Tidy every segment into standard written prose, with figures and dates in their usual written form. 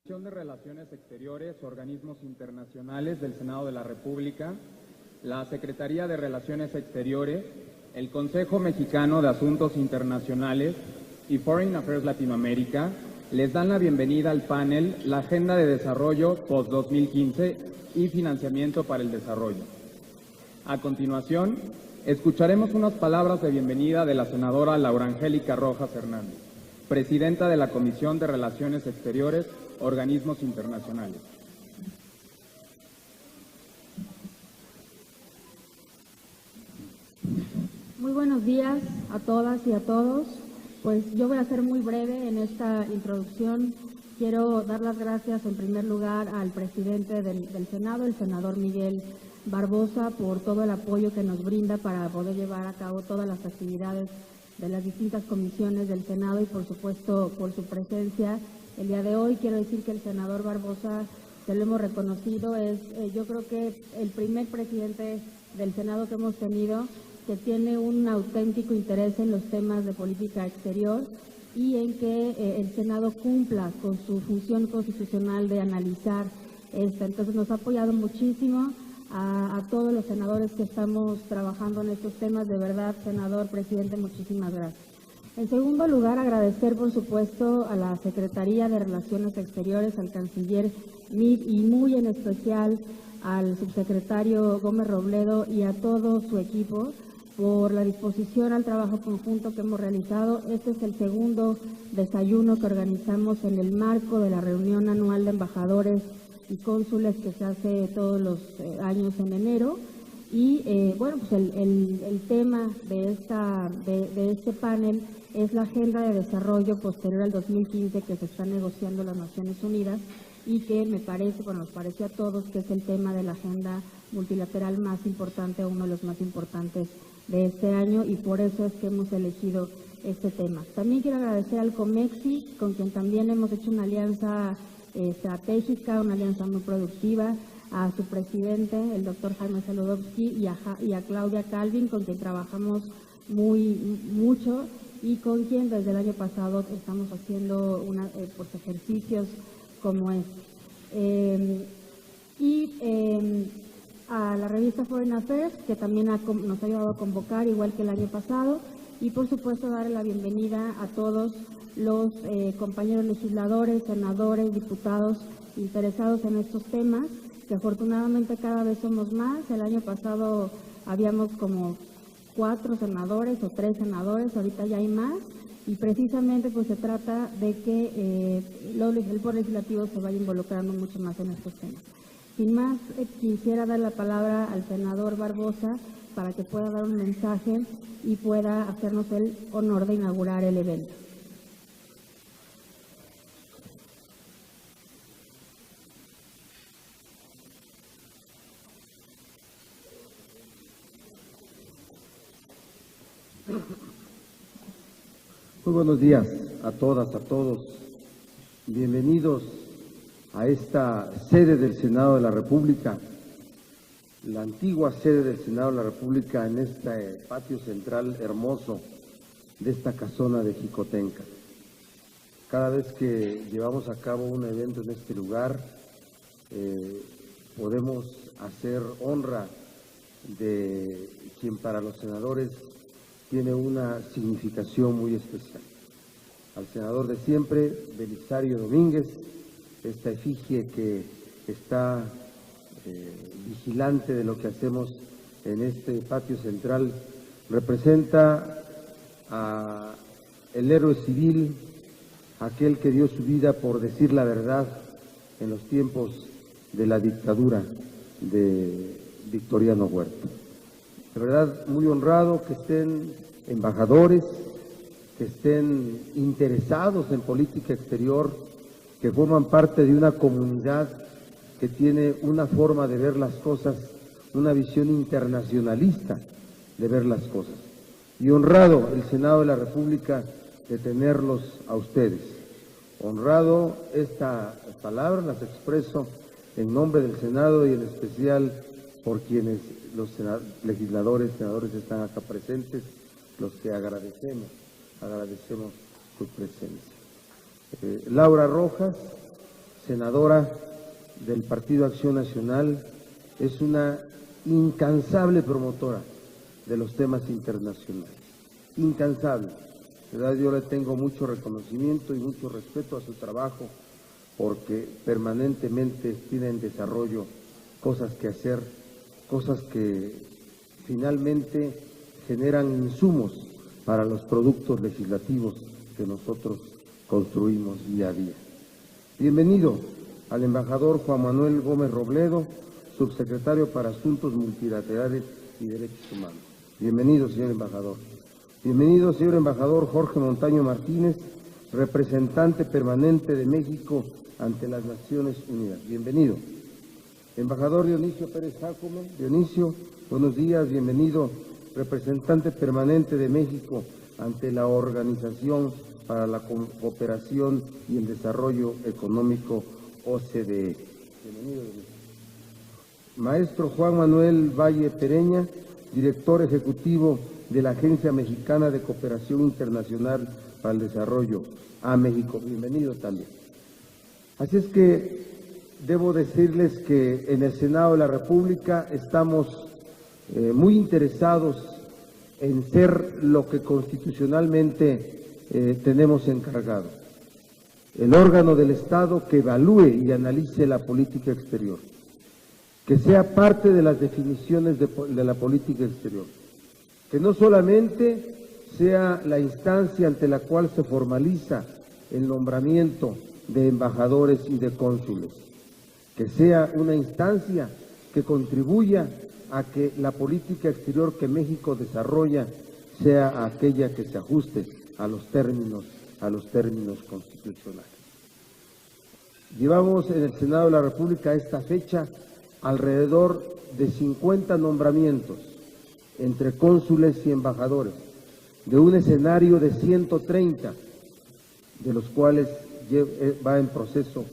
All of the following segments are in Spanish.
Comisión de Relaciones Exteriores, Organismos Internacionales del Senado de la República, la Secretaría de Relaciones Exteriores, el Consejo Mexicano de Asuntos Internacionales y Foreign Affairs Latinoamérica les dan la bienvenida al panel La Agenda de Desarrollo Post-2015 y Financiamiento para el Desarrollo. A continuación, escucharemos unas palabras de bienvenida de la senadora Laura Angélica Rojas Hernández, presidenta de la Comisión de Relaciones Exteriores, Organismos Internacionales. Muy buenos días a todas y a todos. Pues yo voy a ser muy breve en esta introducción. Quiero dar las gracias en primer lugar al presidente del Senado, el senador Miguel Barbosa, por todo el apoyo que nos brinda para poder llevar a cabo todas las actividades de las distintas comisiones del Senado y por supuesto por su presencia el día de hoy. Quiero decir que el senador Barbosa, que lo hemos reconocido, es yo creo que el primer presidente del Senado que hemos tenido que tiene un auténtico interés en los temas de política exterior y en que el Senado cumpla con su función constitucional de analizar esta. Entonces nos ha apoyado muchísimo a todos los senadores que estamos trabajando en estos temas. De verdad, senador, presidente, muchísimas gracias. En segundo lugar, agradecer por supuesto a la Secretaría de Relaciones Exteriores, al canciller Meade y muy en especial al subsecretario Gómez Robledo y a todo su equipo por la disposición al trabajo conjunto que hemos realizado. Este es el segundo desayuno que organizamos en el marco de la reunión anual de embajadores y cónsules que se hace todos los años en enero. Y bueno, pues el tema de este panel es la agenda de desarrollo posterior al 2015 que se está negociando en las Naciones Unidas y que me parece, bueno, nos parece a todos que es el tema de la agenda multilateral más importante, uno de los más importantes de este año, y por eso es que hemos elegido este tema. También quiero agradecer al COMEXI, con quien también hemos hecho una alianza estratégica, una alianza muy productiva, a su presidente, el doctor Jaime Saludowski, y a Claudia Calvin, con quien trabajamos mucho y con quien desde el año pasado estamos haciendo pues ejercicios como este. A la revista Foreign Affairs, que también nos ha ayudado a convocar, igual que el año pasado, y por supuesto darle la bienvenida a todos los compañeros legisladores, senadores, diputados interesados en estos temas, que afortunadamente cada vez somos más. El año pasado habíamos como 4 senadores o 3 senadores, ahorita ya hay más, y precisamente pues se trata de que el Poder Legislativo se vaya involucrando mucho más en estos temas. Sin más, quisiera dar la palabra al senador Barbosa para que pueda dar un mensaje y pueda hacernos el honor de inaugurar el evento. Muy buenos días a todas, a todos. Bienvenidos a esta sede del Senado de la República, la antigua sede del Senado de la República, en este patio central hermoso de esta casona de Jicotenca. Cada vez que llevamos a cabo un evento en este lugar, podemos hacer honra de quien para los senadores tiene una significación muy especial. Al senador de siempre, Belisario Domínguez, esta efigie que está vigilante de lo que hacemos en este patio central, representa a el héroe civil, aquel que dio su vida por decir la verdad en los tiempos de la dictadura de Victoriano Huerta. De verdad, muy honrado que estén embajadores, que estén interesados en política exterior, que forman parte de una comunidad que tiene una forma de ver las cosas, una visión internacionalista de ver las cosas. Y honrado el Senado de la República de tenerlos a ustedes. Honrado, esta palabra las expreso en nombre del Senado y en especial por quienes los legisladores, senadores están acá presentes, los que agradecemos su presencia. Laura Rojas, senadora del Partido Acción Nacional, es una incansable promotora de los temas internacionales, incansable. De verdad, yo le tengo mucho reconocimiento y mucho respeto a su trabajo, porque permanentemente tiene en desarrollo cosas que hacer, cosas que finalmente generan insumos para los productos legislativos que nosotros construimos día a día. Bienvenido al embajador Juan Manuel Gómez Robledo, subsecretario para Asuntos Multilaterales y Derechos Humanos. Bienvenido, señor embajador. Bienvenido, señor embajador Jorge Montaño Martínez, representante permanente de México ante las Naciones Unidas. Bienvenido. Embajador Dionisio Pérez Jácome. Dionisio, buenos días, bienvenido, representante permanente de México ante la Organización para la Cooperación y el Desarrollo Económico, OCDE. Bienvenido, Dionisio. Maestro Juan Manuel Valle Pereña, director ejecutivo de la Agencia Mexicana de Cooperación Internacional para el Desarrollo, a México. Bienvenido también. Así es que debo decirles que en el Senado de la República estamos muy interesados en ser lo que constitucionalmente tenemos encargado, el órgano del Estado que evalúe y analice la política exterior, que sea parte de las definiciones de la política exterior, que no solamente sea la instancia ante la cual se formaliza el nombramiento de embajadores y de cónsules, que sea una instancia que contribuya a que la política exterior que México desarrolla sea aquella que se ajuste a los términos constitucionales. Llevamos en el Senado de la República a esta fecha alrededor de 50 nombramientos entre cónsules y embajadores, de un escenario de 130, de los cuales va en proceso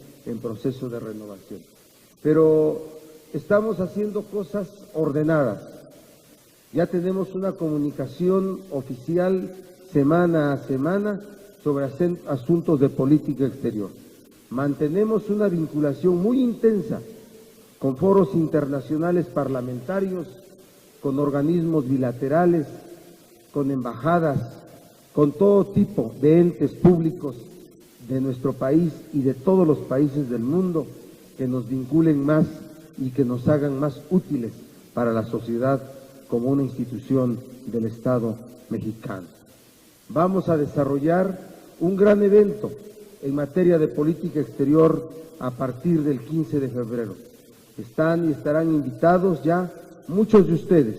de renovación. Pero estamos haciendo cosas ordenadas. Ya tenemos una comunicación oficial semana a semana sobre asuntos de política exterior. Mantenemos una vinculación muy intensa con foros internacionales parlamentarios, con organismos bilaterales, con embajadas, con todo tipo de entes públicos de nuestro país y de todos los países del mundo que nos vinculen más y que nos hagan más útiles para la sociedad como una institución del Estado mexicano. Vamos a desarrollar un gran evento en materia de política exterior a partir del 15 de febrero. Están y estarán invitados ya muchos de ustedes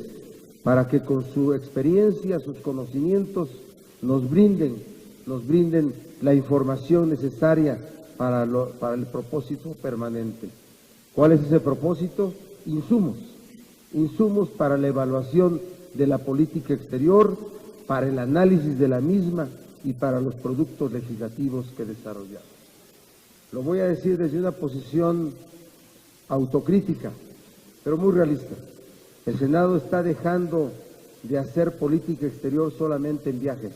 para que con su experiencia, sus conocimientos, nos brinden la información necesaria para el propósito permanente. ¿Cuál es ese propósito? Insumos para la evaluación de la política exterior, para el análisis de la misma y para los productos legislativos que desarrollamos. Lo voy a decir desde una posición autocrítica, pero muy realista. El Senado está dejando de hacer política exterior solamente en viajes.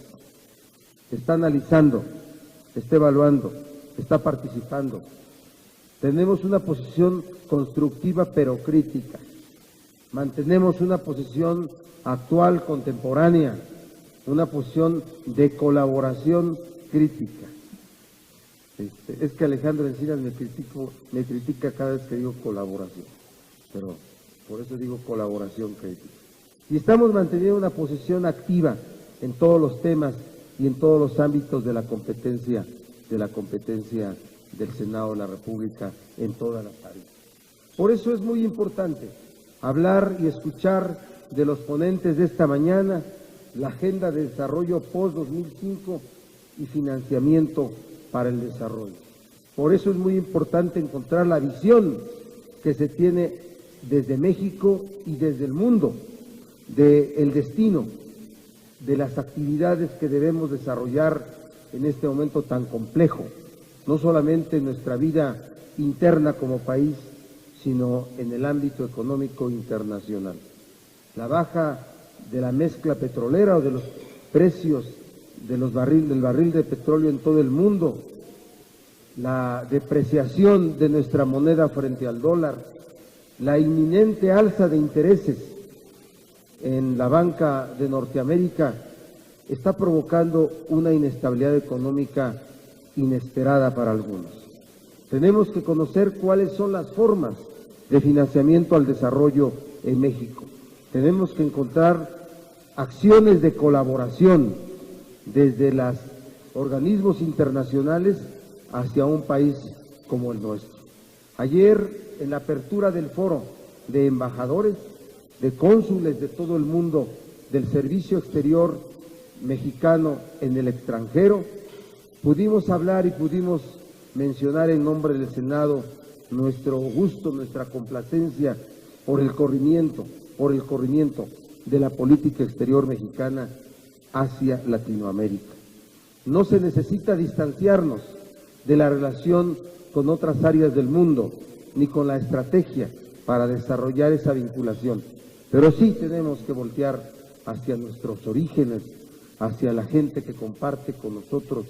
Está analizando, está evaluando, está participando. Tenemos una posición constructiva pero crítica. Mantenemos una posición actual, contemporánea, una posición de colaboración crítica. Es que Alejandro Encinas me critica cada vez que digo colaboración, pero por eso digo colaboración crítica. Y estamos manteniendo una posición activa en todos los temas y en todos los ámbitos de la competencia del Senado de la República en todas las áreas. Por eso es muy importante hablar y escuchar de los ponentes de esta mañana la Agenda de Desarrollo post-2005 y financiamiento para el desarrollo. Por eso es muy importante encontrar la visión que se tiene desde México y desde el mundo del destino de las actividades que debemos desarrollar en este momento tan complejo, no solamente en nuestra vida interna como país, sino en el ámbito económico internacional. La baja de la mezcla petrolera o de los precios del barril de petróleo en todo el mundo la depreciación de nuestra moneda frente al dólar, la inminente alza de intereses en la banca de Norteamérica está provocando una inestabilidad económica inesperada para algunos. Tenemos que conocer cuáles son las formas de financiamiento al desarrollo en México. Tenemos que encontrar acciones de colaboración desde los organismos internacionales hacia un país como el nuestro. Ayer, en la apertura del foro de embajadores, de cónsules de todo el mundo, del Servicio Exterior Mexicano en el extranjero, pudimos hablar y pudimos mencionar en nombre del Senado nuestro gusto, nuestra complacencia por el corrimiento de la política exterior mexicana hacia Latinoamérica. No se necesita distanciarnos de la relación con otras áreas del mundo, ni con la estrategia para desarrollar esa vinculación, pero sí tenemos que voltear hacia nuestros orígenes, hacia la gente que comparte con nosotros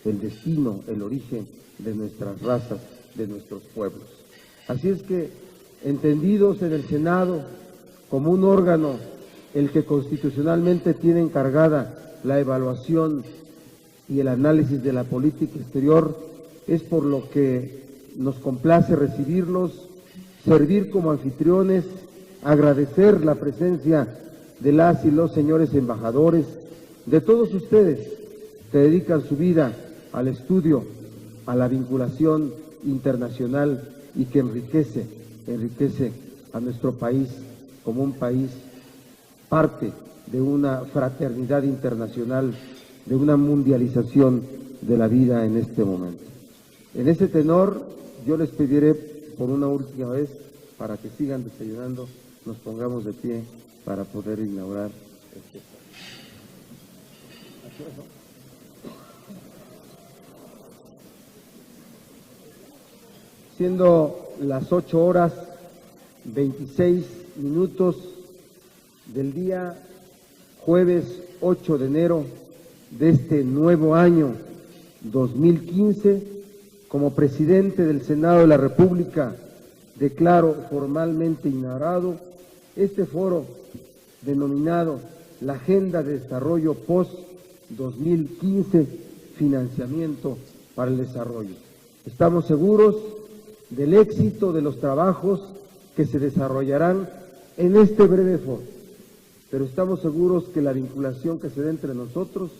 el destino, el origen de nuestras razas, de nuestros pueblos. Así es que, entendidos en el Senado como un órgano el que constitucionalmente tiene encargada la evaluación y el análisis de la política exterior, es por lo que nos complace recibirlos, servir como anfitriones, agradecer la presencia de las y los señores embajadores, de todos ustedes que dedican su vida al estudio, a la vinculación internacional y que enriquece a nuestro país como un país parte de una fraternidad internacional, de una mundialización de la vida en este momento. En ese tenor, yo les pediré por una última vez, para que sigan desayunando, nos pongamos de pie para poder inaugurar este foro. Siendo las 8:26 del día jueves 8 de enero de este nuevo año 2015, como presidente del Senado de la República, declaro formalmente inaugurado este foro denominado la Agenda de Desarrollo Post-2015, Financiamiento para el Desarrollo. Estamos seguros del éxito de los trabajos que se desarrollarán en este breve foro, pero estamos seguros que la vinculación que se dé entre nosotros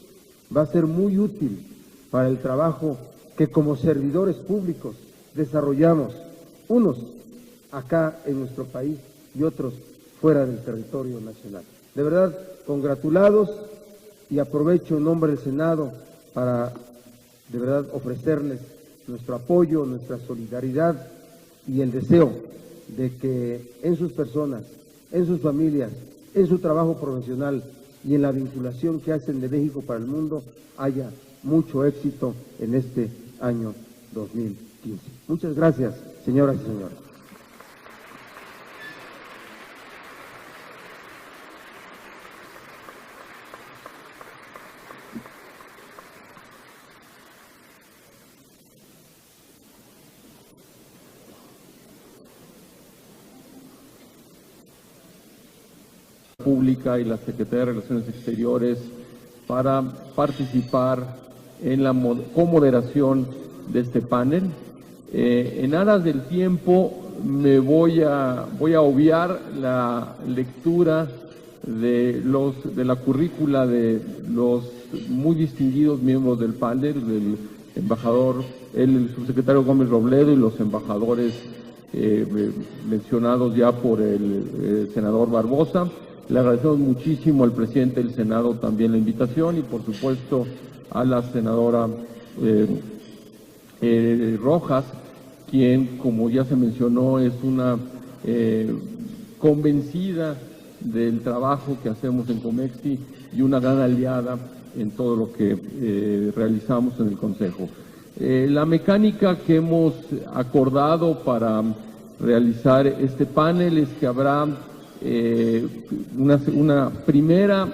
va a ser muy útil para el trabajo que como servidores públicos desarrollamos, unos acá en nuestro país y otros fuera del territorio nacional. De verdad, congratulados, y aprovecho en nombre del Senado para de verdad ofrecerles nuestro apoyo, nuestra solidaridad y el deseo de que en sus personas, en sus familias, en su trabajo profesional y en la vinculación que hacen de México para el mundo haya mucho éxito en este año 2015. Muchas gracias, señoras y señores. Pública y la Secretaría de Relaciones Exteriores para participar en la comoderación de este panel. En aras del tiempo me voy a obviar la lectura de la currícula de los muy distinguidos miembros del panel, del embajador, el subsecretario Gómez Robledo y los embajadores mencionados ya por el senador Barbosa. Le agradecemos muchísimo al presidente del Senado también la invitación y por supuesto a la senadora Rojas, quien, como ya se mencionó, es una convencida del trabajo que hacemos en Comexi y una gran aliada en todo lo que realizamos en el Consejo. La mecánica que hemos acordado para realizar este panel es que habrá una primera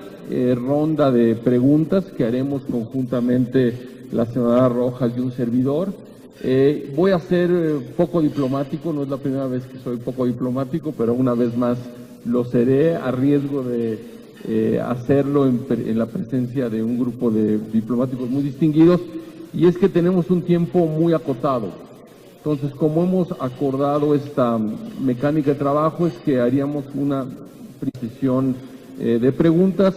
ronda de preguntas que haremos conjuntamente la senadora Rojas y un servidor. Voy a ser poco diplomático, no es la primera vez que soy poco diplomático, pero una vez más lo seré a riesgo de hacerlo en la presencia de un grupo de diplomáticos muy distinguidos, y es que tenemos un tiempo muy acotado. Entonces, como hemos acordado esta mecánica de trabajo, es que haríamos una sesión de preguntas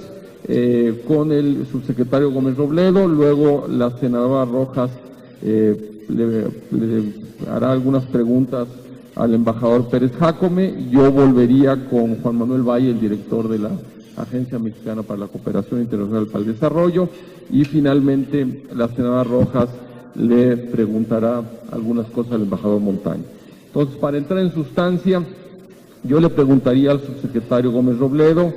con el subsecretario Gómez Robledo, luego la senadora Rojas le hará algunas preguntas al embajador Pérez Jácome, yo volvería con Juan Manuel Valle, el director de la Agencia Mexicana para la Cooperación Internacional para el Desarrollo, y finalmente la senadora Rojas le preguntará algunas cosas al embajador Montaño. Entonces, para entrar en sustancia, yo le preguntaría al subsecretario Gómez Robledo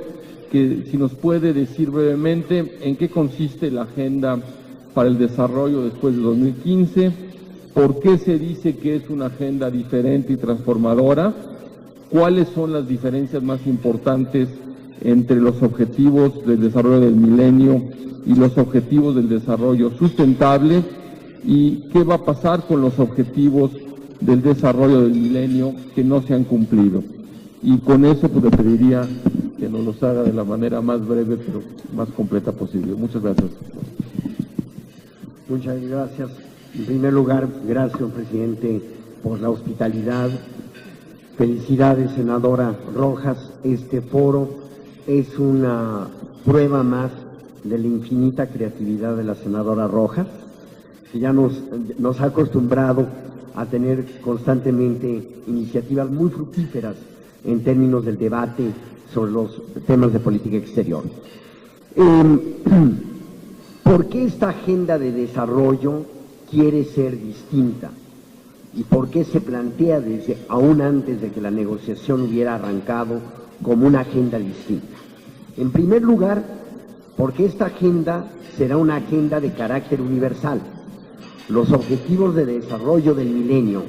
que si nos puede decir brevemente en qué consiste la agenda para el desarrollo después de 2015, por qué se dice que es una agenda diferente y transformadora, cuáles son las diferencias más importantes entre los objetivos del desarrollo del milenio y los objetivos del desarrollo sustentable, y qué va a pasar con los objetivos del desarrollo del milenio que no se han cumplido. Y con eso pues le pediría que nos los haga de la manera más breve pero más completa posible. Muchas gracias. Muchas gracias. En primer lugar, gracias, presidente, por la hospitalidad. Felicidades, senadora Rojas. Este foro es una prueba más de la infinita creatividad de la senadora Rojas, que ya nos ha acostumbrado a tener constantemente iniciativas muy fructíferas en términos del debate sobre los temas de política exterior. ¿Por qué esta agenda de desarrollo quiere ser distinta? ¿Y por qué se plantea desde aún antes de que la negociación hubiera arrancado como una agenda distinta? En primer lugar, porque esta agenda será una agenda de carácter universal. Los objetivos de desarrollo del milenio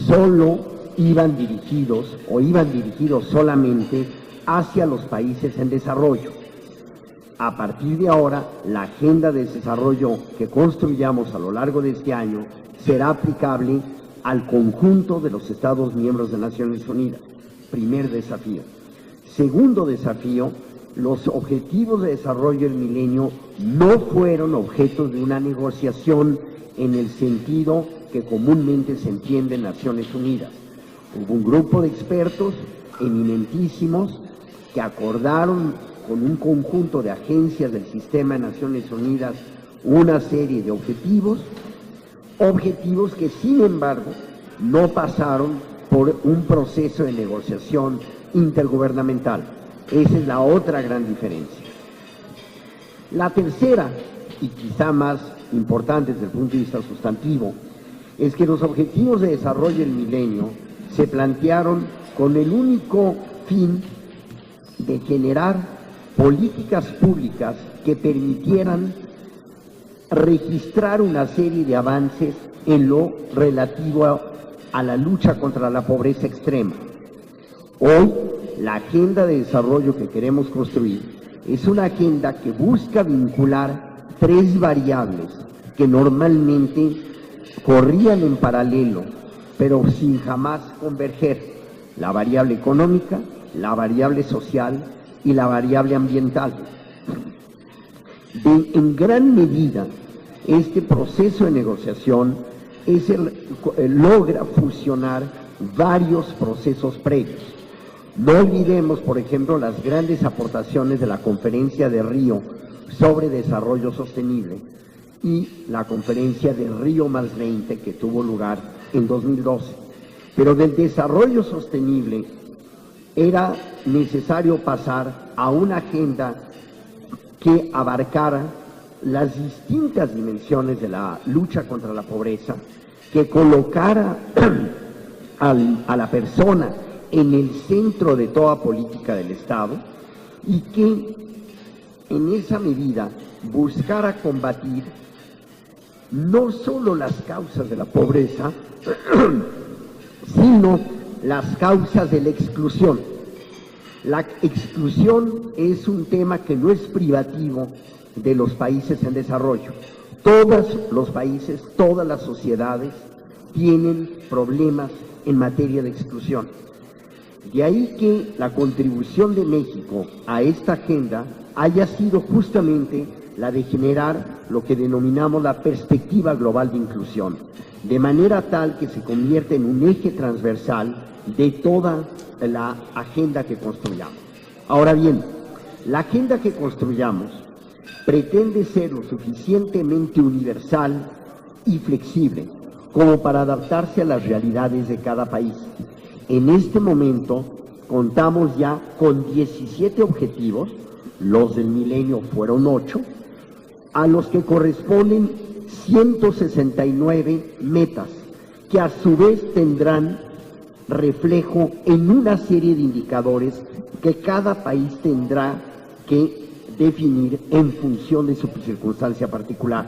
solo iban dirigidos solamente hacia los países en desarrollo. A partir de ahora, la agenda de desarrollo que construyamos a lo largo de este año será aplicable al conjunto de los Estados miembros de Naciones Unidas. Primer desafío. Segundo desafío, los objetivos de desarrollo del milenio no fueron objetos de una negociación en el sentido que comúnmente se entiende en Naciones Unidas. Hubo un grupo de expertos eminentísimos que acordaron con un conjunto de agencias del sistema de Naciones Unidas una serie de objetivos que sin embargo no pasaron por un proceso de negociación intergubernamental. Esa es la otra gran diferencia. La tercera, y quizá más importante desde el punto de vista sustantivo, es que los objetivos de desarrollo del milenio se plantearon con el único fin de generar políticas públicas que permitieran registrar una serie de avances en lo relativo a la lucha contra la pobreza extrema. Hoy, la agenda de desarrollo que queremos construir es una agenda que busca vincular tres variables que normalmente corrían en paralelo, pero sin jamás converger: la variable económica, la variable social y la variable ambiental. En gran medida, este proceso de negociación logra fusionar varios procesos previos. No olvidemos, por ejemplo, las grandes aportaciones de la Conferencia de Río sobre Desarrollo Sostenible y la Conferencia de Río +20 que tuvo lugar en 2012. Pero del desarrollo sostenible era necesario pasar a una agenda que abarcara las distintas dimensiones de la lucha contra la pobreza, que colocara a la persona en el centro de toda política del Estado y que en esa medida buscara combatir no solo las causas de la pobreza, sino las causas de la exclusión. La exclusión es un tema que no es privativo de los países en desarrollo. Todos los países, todas las sociedades tienen problemas en materia de exclusión. De ahí que la contribución de México a esta agenda haya sido justamente la de generar lo que denominamos la perspectiva global de inclusión, de manera tal que se convierta en un eje transversal de toda la agenda que construyamos. Ahora bien, la agenda que construyamos pretende ser lo suficientemente universal y flexible como para adaptarse a las realidades de cada país. En este momento contamos ya con 17 objetivos, los del milenio fueron 8, a los que corresponden 169 metas, que a su vez tendrán reflejo en una serie de indicadores que cada país tendrá que definir en función de su circunstancia particular.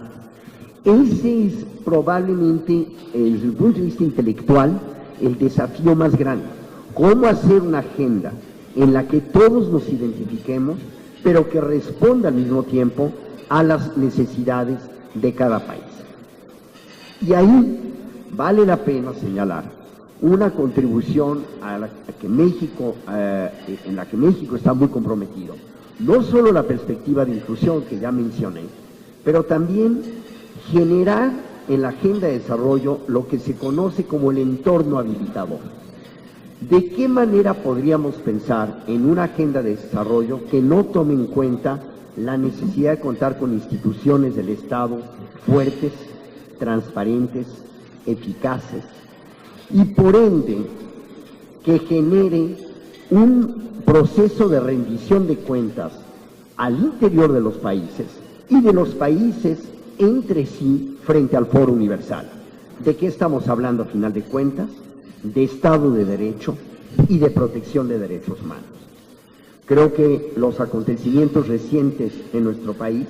Ese es probablemente, desde el punto de vista intelectual, el desafío más grande. ¿Cómo hacer una agenda en la que todos nos identifiquemos, pero que responda al mismo tiempo a las necesidades de cada país? Y ahí vale la pena señalar una contribución a la que México, en la que México está muy comprometido. No solo la perspectiva de inclusión que ya mencioné, pero también generar en la agenda de desarrollo lo que se conoce como el entorno habilitador. ¿De qué manera podríamos pensar en una agenda de desarrollo que no tome en cuenta la necesidad de contar con instituciones del Estado fuertes, transparentes, eficaces, y por ende que genere un proceso de rendición de cuentas al interior de los países y de los países entre sí frente al Foro Universal? ¿De qué estamos hablando a final de cuentas? De Estado de Derecho y de protección de derechos humanos. Creo que los acontecimientos recientes en nuestro país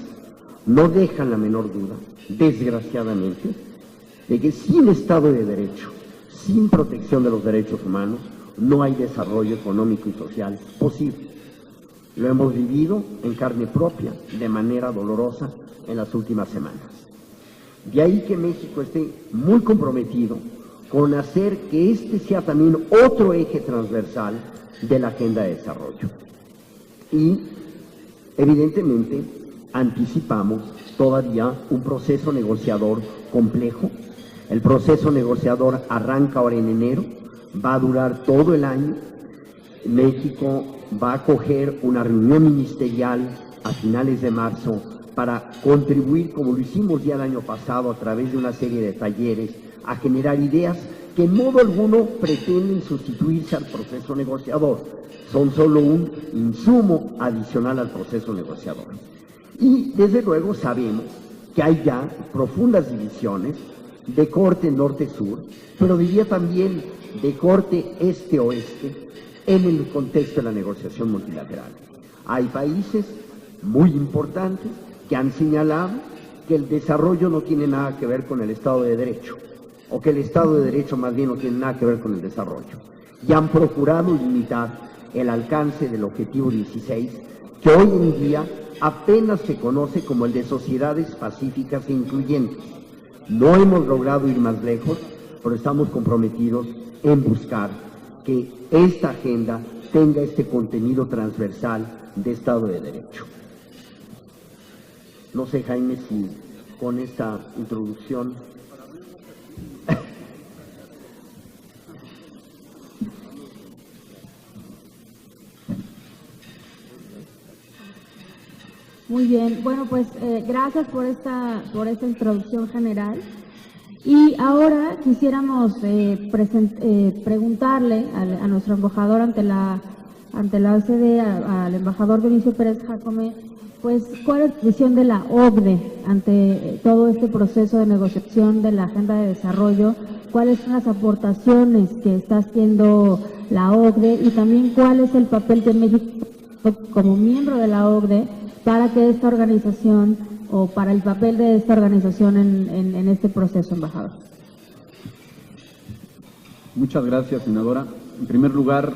no dejan la menor duda, desgraciadamente, de que sin Estado de Derecho, sin protección de los derechos humanos, no hay desarrollo económico y social posible. Lo hemos vivido en carne propia, de manera dolorosa, en las últimas semanas. De ahí que México esté muy comprometido con hacer que este sea también otro eje transversal de la agenda de desarrollo. Y, evidentemente, anticipamos todavía un proceso negociador complejo. El proceso negociador arranca ahora en enero, va a durar todo el año. México va a acoger una reunión ministerial a finales de marzo para contribuir, como lo hicimos ya el año pasado, a través de una serie de talleres, a generar ideas que en modo alguno pretenden sustituirse al proceso negociador, son solo un insumo adicional al proceso negociador. Y desde luego sabemos que hay ya profundas divisiones de corte norte-sur, pero diría también de corte este-oeste en el contexto de la negociación multilateral. Hay países muy importantes que han señalado que el desarrollo no tiene nada que ver con el Estado de Derecho, o que el Estado de Derecho más bien no tiene nada que ver con el desarrollo, y han procurado limitar el alcance del objetivo 16, que hoy en día apenas se conoce como el de sociedades pacíficas e incluyentes. No hemos logrado ir más lejos, pero estamos comprometidos en buscar que esta agenda tenga este contenido transversal de Estado de Derecho. No sé, Jaime, si con esta introducción... Muy bien, bueno, pues gracias por esta introducción general. Y ahora quisiéramos preguntarle a nuestro embajador ante la OCDE, al embajador Dionisio Pérez Jácome, pues cuál es la visión de la OCDE ante todo este proceso de negociación de la agenda de desarrollo, cuáles son las aportaciones que está haciendo la OCDE y también cuál es el papel de México como miembro de la OCDE para que esta organización o para el papel de esta organización en este proceso, embajador. Muchas gracias, senadora. En primer lugar,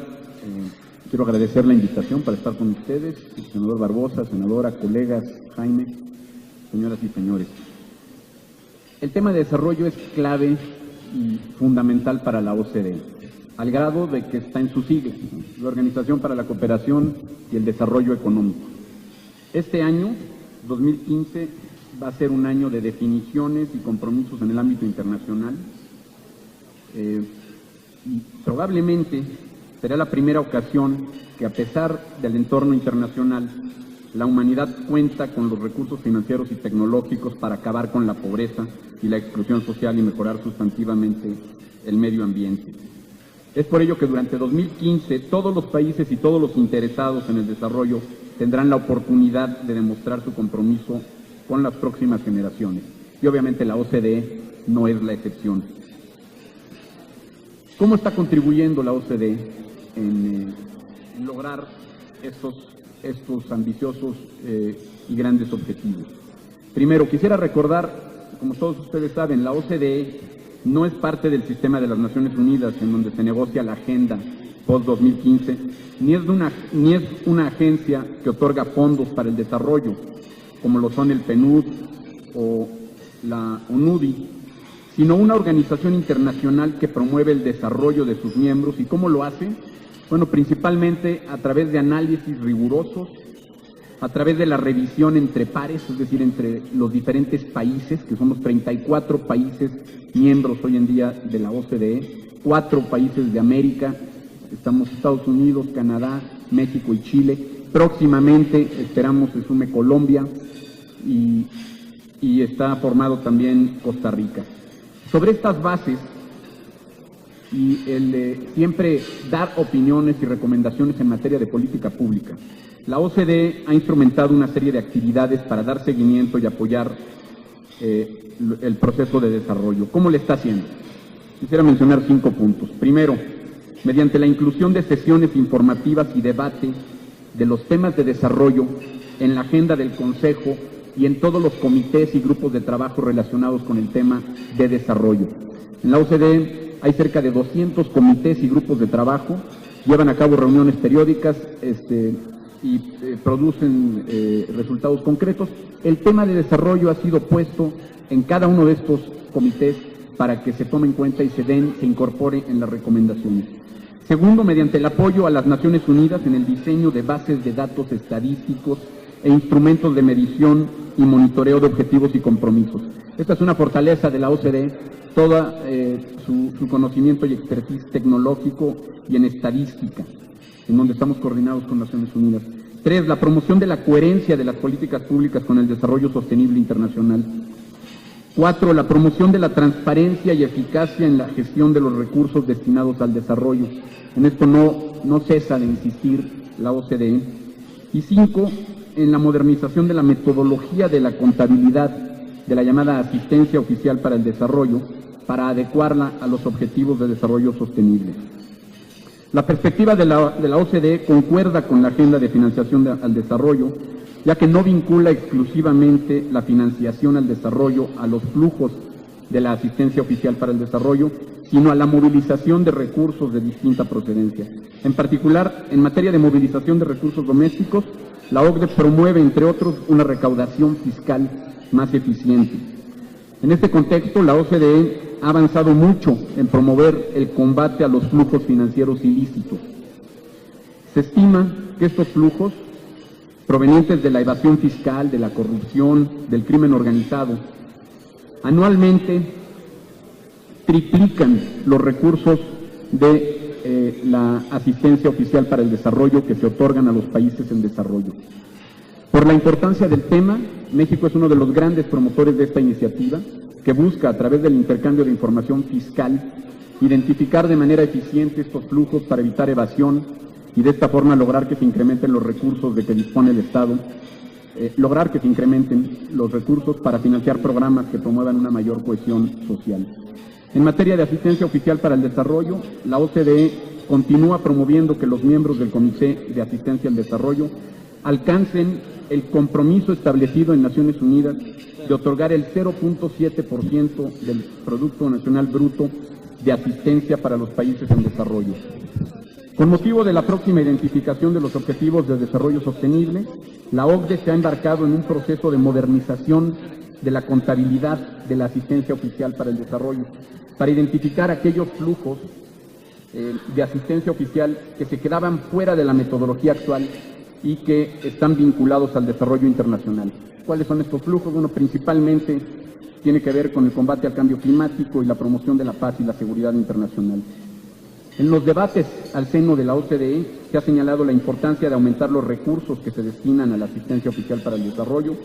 quiero agradecer la invitación para estar con ustedes, senador Barbosa, senadora, colegas, Jaime, señoras y señores. El tema de desarrollo es clave y fundamental para la OCDE, al grado de que está en su sigla, la Organización para la Cooperación y el Desarrollo Económico. Este año, 2015, va a ser un año de definiciones y compromisos en el ámbito internacional. Y probablemente será la primera ocasión que, a pesar del entorno internacional, la humanidad cuenta con los recursos financieros y tecnológicos para acabar con la pobreza y la exclusión social y mejorar sustantivamente el medio ambiente. Es por ello que durante 2015 todos los países y todos los interesados en el desarrollo tendrán la oportunidad de demostrar su compromiso con las próximas generaciones. Y obviamente la OCDE no es la excepción. ¿Cómo está contribuyendo la OCDE en lograr estos ambiciosos y grandes objetivos? Primero, quisiera recordar, como todos ustedes saben, la OCDE no es parte del sistema de las Naciones Unidas, en donde se negocia la agenda post-2015, ni es una agencia que otorga fondos para el desarrollo, como lo son el PNUD o la UNUDI, sino una organización internacional que promueve el desarrollo de sus miembros. ¿Y cómo lo hace? Bueno, principalmente a través de análisis rigurosos, a través de la revisión entre pares, es decir, entre los diferentes países, que somos 34 países miembros hoy en día de la OCDE, 4 países de América, estamos Estados Unidos, Canadá, México y Chile. Próximamente esperamos se sume Colombia y está formado también Costa Rica. Sobre estas bases y siempre dar opiniones y recomendaciones en materia de política pública, la OCDE ha instrumentado una serie de actividades para dar seguimiento y apoyar el proceso de desarrollo. ¿Cómo le está haciendo? Quisiera mencionar 5 puntos. Primero, mediante la inclusión de sesiones informativas y debate de los temas de desarrollo en la agenda del Consejo y en todos los comités y grupos de trabajo relacionados con el tema de desarrollo. En la OCDE hay cerca de 200 comités y grupos de trabajo, llevan a cabo reuniones periódicas y producen resultados concretos. El tema de desarrollo ha sido puesto en cada uno de estos comités para que se tome en cuenta y se incorpore en las recomendaciones. Segundo, mediante el apoyo a las Naciones Unidas en el diseño de bases de datos estadísticos e instrumentos de medición y monitoreo de objetivos y compromisos. Esta es una fortaleza de la OCDE, toda su conocimiento y expertise tecnológico y en estadística, en donde estamos coordinados con Naciones Unidas. 3, la promoción de la coherencia de las políticas públicas con el desarrollo sostenible internacional. 4, la promoción de la transparencia y eficacia en la gestión de los recursos destinados al desarrollo. En esto no cesa de insistir la OCDE. Y 5, en la modernización de la metodología de la contabilidad de la llamada asistencia oficial para el desarrollo, para adecuarla a los objetivos de desarrollo sostenible. La perspectiva de la OCDE concuerda con la agenda de financiación al desarrollo, ya que no vincula exclusivamente la financiación al desarrollo a los flujos de la asistencia oficial para el desarrollo, sino a la movilización de recursos de distinta procedencia. En particular, en materia de movilización de recursos domésticos, la OCDE promueve, entre otros, una recaudación fiscal más eficiente. En este contexto, la OCDE ha avanzado mucho en promover el combate a los flujos financieros ilícitos. Se estima que estos flujos, provenientes de la evasión fiscal, de la corrupción, del crimen organizado, anualmente triplican los recursos de la asistencia oficial para el desarrollo que se otorgan a los países en desarrollo. Por la importancia del tema, México es uno de los grandes promotores de esta iniciativa, que busca, a través del intercambio de información fiscal, identificar de manera eficiente estos flujos para evitar evasión y de esta forma lograr que se incrementen los recursos de que dispone el Estado, lograr que se incrementen los recursos para financiar programas que promuevan una mayor cohesión social. En materia de asistencia oficial para el desarrollo, la OCDE continúa promoviendo que los miembros del Comité de Asistencia al Desarrollo alcancen el compromiso establecido en Naciones Unidas de otorgar el 0.7% del Producto Nacional Bruto de asistencia para los países en desarrollo. Con motivo de la próxima identificación de los objetivos de desarrollo sostenible, la OCDE se ha embarcado en un proceso de modernización de la contabilidad de la asistencia oficial para el desarrollo, para identificar aquellos flujos de asistencia oficial que se quedaban fuera de la metodología actual y que están vinculados al desarrollo internacional. ¿Cuáles son estos flujos? Bueno, principalmente tiene que ver con el combate al cambio climático y la promoción de la paz y la seguridad internacional. En los debates al seno de la OCDE se ha señalado la importancia de aumentar los recursos que se destinan a la asistencia oficial para el desarrollo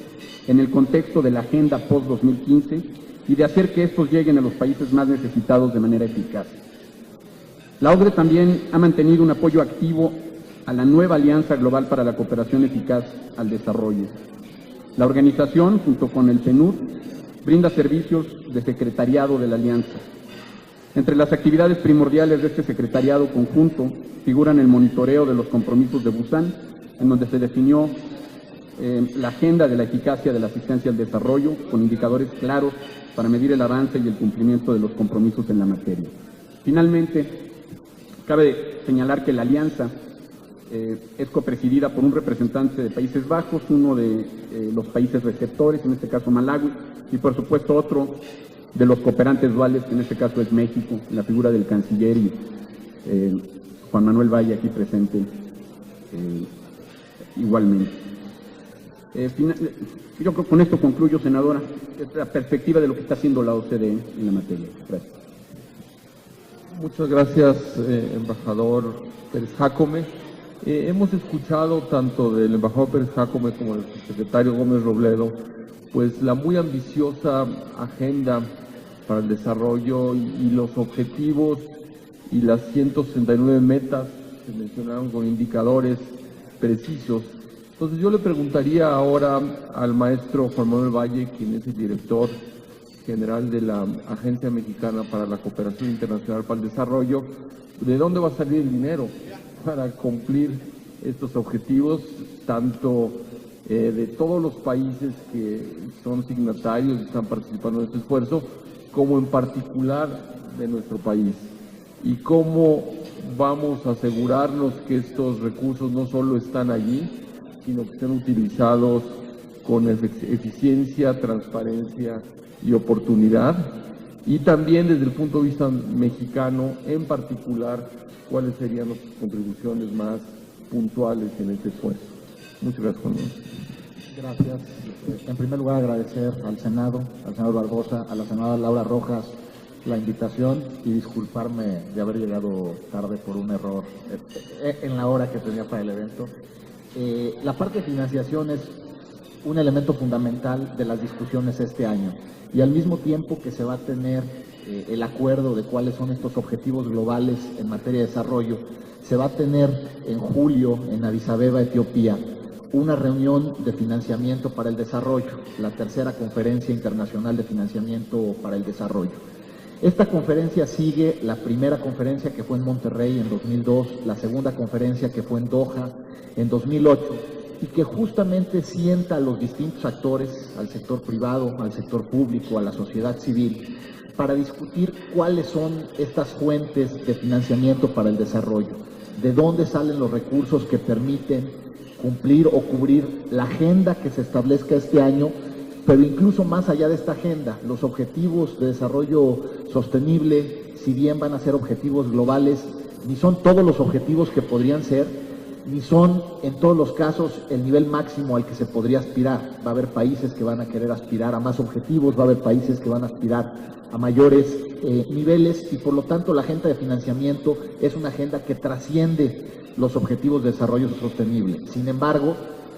en el contexto de la Agenda Post-2015 y de hacer que estos lleguen a los países más necesitados de manera eficaz. La OCDE también ha mantenido un apoyo activo a la nueva Alianza Global para la Cooperación Eficaz al Desarrollo. La organización, junto con el PNUD, brinda servicios de secretariado de la Alianza. Entre las actividades primordiales de este secretariado conjunto figuran el monitoreo de los compromisos de Busan, en donde se definió la agenda de la eficacia de la asistencia al desarrollo, con indicadores claros para medir el avance y el cumplimiento de los compromisos en la materia. Finalmente, cabe señalar que la alianza es copresidida por un representante de Países Bajos, uno de los países receptores, en este caso Malawi, y por supuesto otro de los cooperantes duales, que en este caso es México, en la figura del canciller y Juan Manuel Valle aquí presente igualmente. Yo creo que con esto concluyo, senadora, la perspectiva de lo que está haciendo la OCDE en la materia. Gracias. Muchas gracias, embajador Pérez Jácome. Hemos escuchado tanto del embajador Pérez Jácome como del secretario Gómez Robledo, pues la muy ambiciosa agenda para el desarrollo y los objetivos y las 169 metas que mencionaron con indicadores precisos. Entonces yo le preguntaría ahora al maestro Juan Manuel Valle, quien es el director general de la Agencia Mexicana para la Cooperación Internacional para el Desarrollo, ¿de dónde va a salir el dinero para cumplir estos objetivos, tanto de todos los países que son signatarios y están participando en este esfuerzo, como en particular de nuestro país? ¿Y cómo vamos a asegurarnos que estos recursos no solo están allí, sino que estén utilizados con eficiencia, transparencia y oportunidad? Y también desde el punto de vista mexicano, en particular, ¿cuáles serían las contribuciones más puntuales en este esfuerzo? Muchas gracias, Juan Manuel. Gracias. En primer lugar, agradecer al senador Barbosa, a la senadora Laura Rojas, la invitación y disculparme de haber llegado tarde por un error en la hora que tenía para el evento. La parte de financiación es un elemento fundamental de las discusiones este año y al mismo tiempo que se va a tener el acuerdo de cuáles son estos objetivos globales en materia de desarrollo, se va a tener en julio en Addis Abeba, Etiopía, una reunión de financiamiento para el desarrollo, la tercera conferencia internacional de financiamiento para el desarrollo. Esta conferencia sigue la primera conferencia que fue en Monterrey en 2002, la segunda conferencia que fue en Doha en 2008, y que justamente sienta a los distintos actores, al sector privado, al sector público, a la sociedad civil, para discutir cuáles son estas fuentes de financiamiento para el desarrollo, de dónde salen los recursos que permiten cumplir o cubrir la agenda que se establezca este año, pero incluso más allá de esta agenda, los objetivos de desarrollo sostenible, si bien van a ser objetivos globales, ni son todos los objetivos que podrían ser, ni son en todos los casos el nivel máximo al que se podría aspirar. Va a haber países que van a querer aspirar a más objetivos, va a haber países que van a aspirar a mayores niveles, y por lo tanto la agenda de financiamiento es una agenda que trasciende los objetivos de desarrollo sostenible. Sin embargo,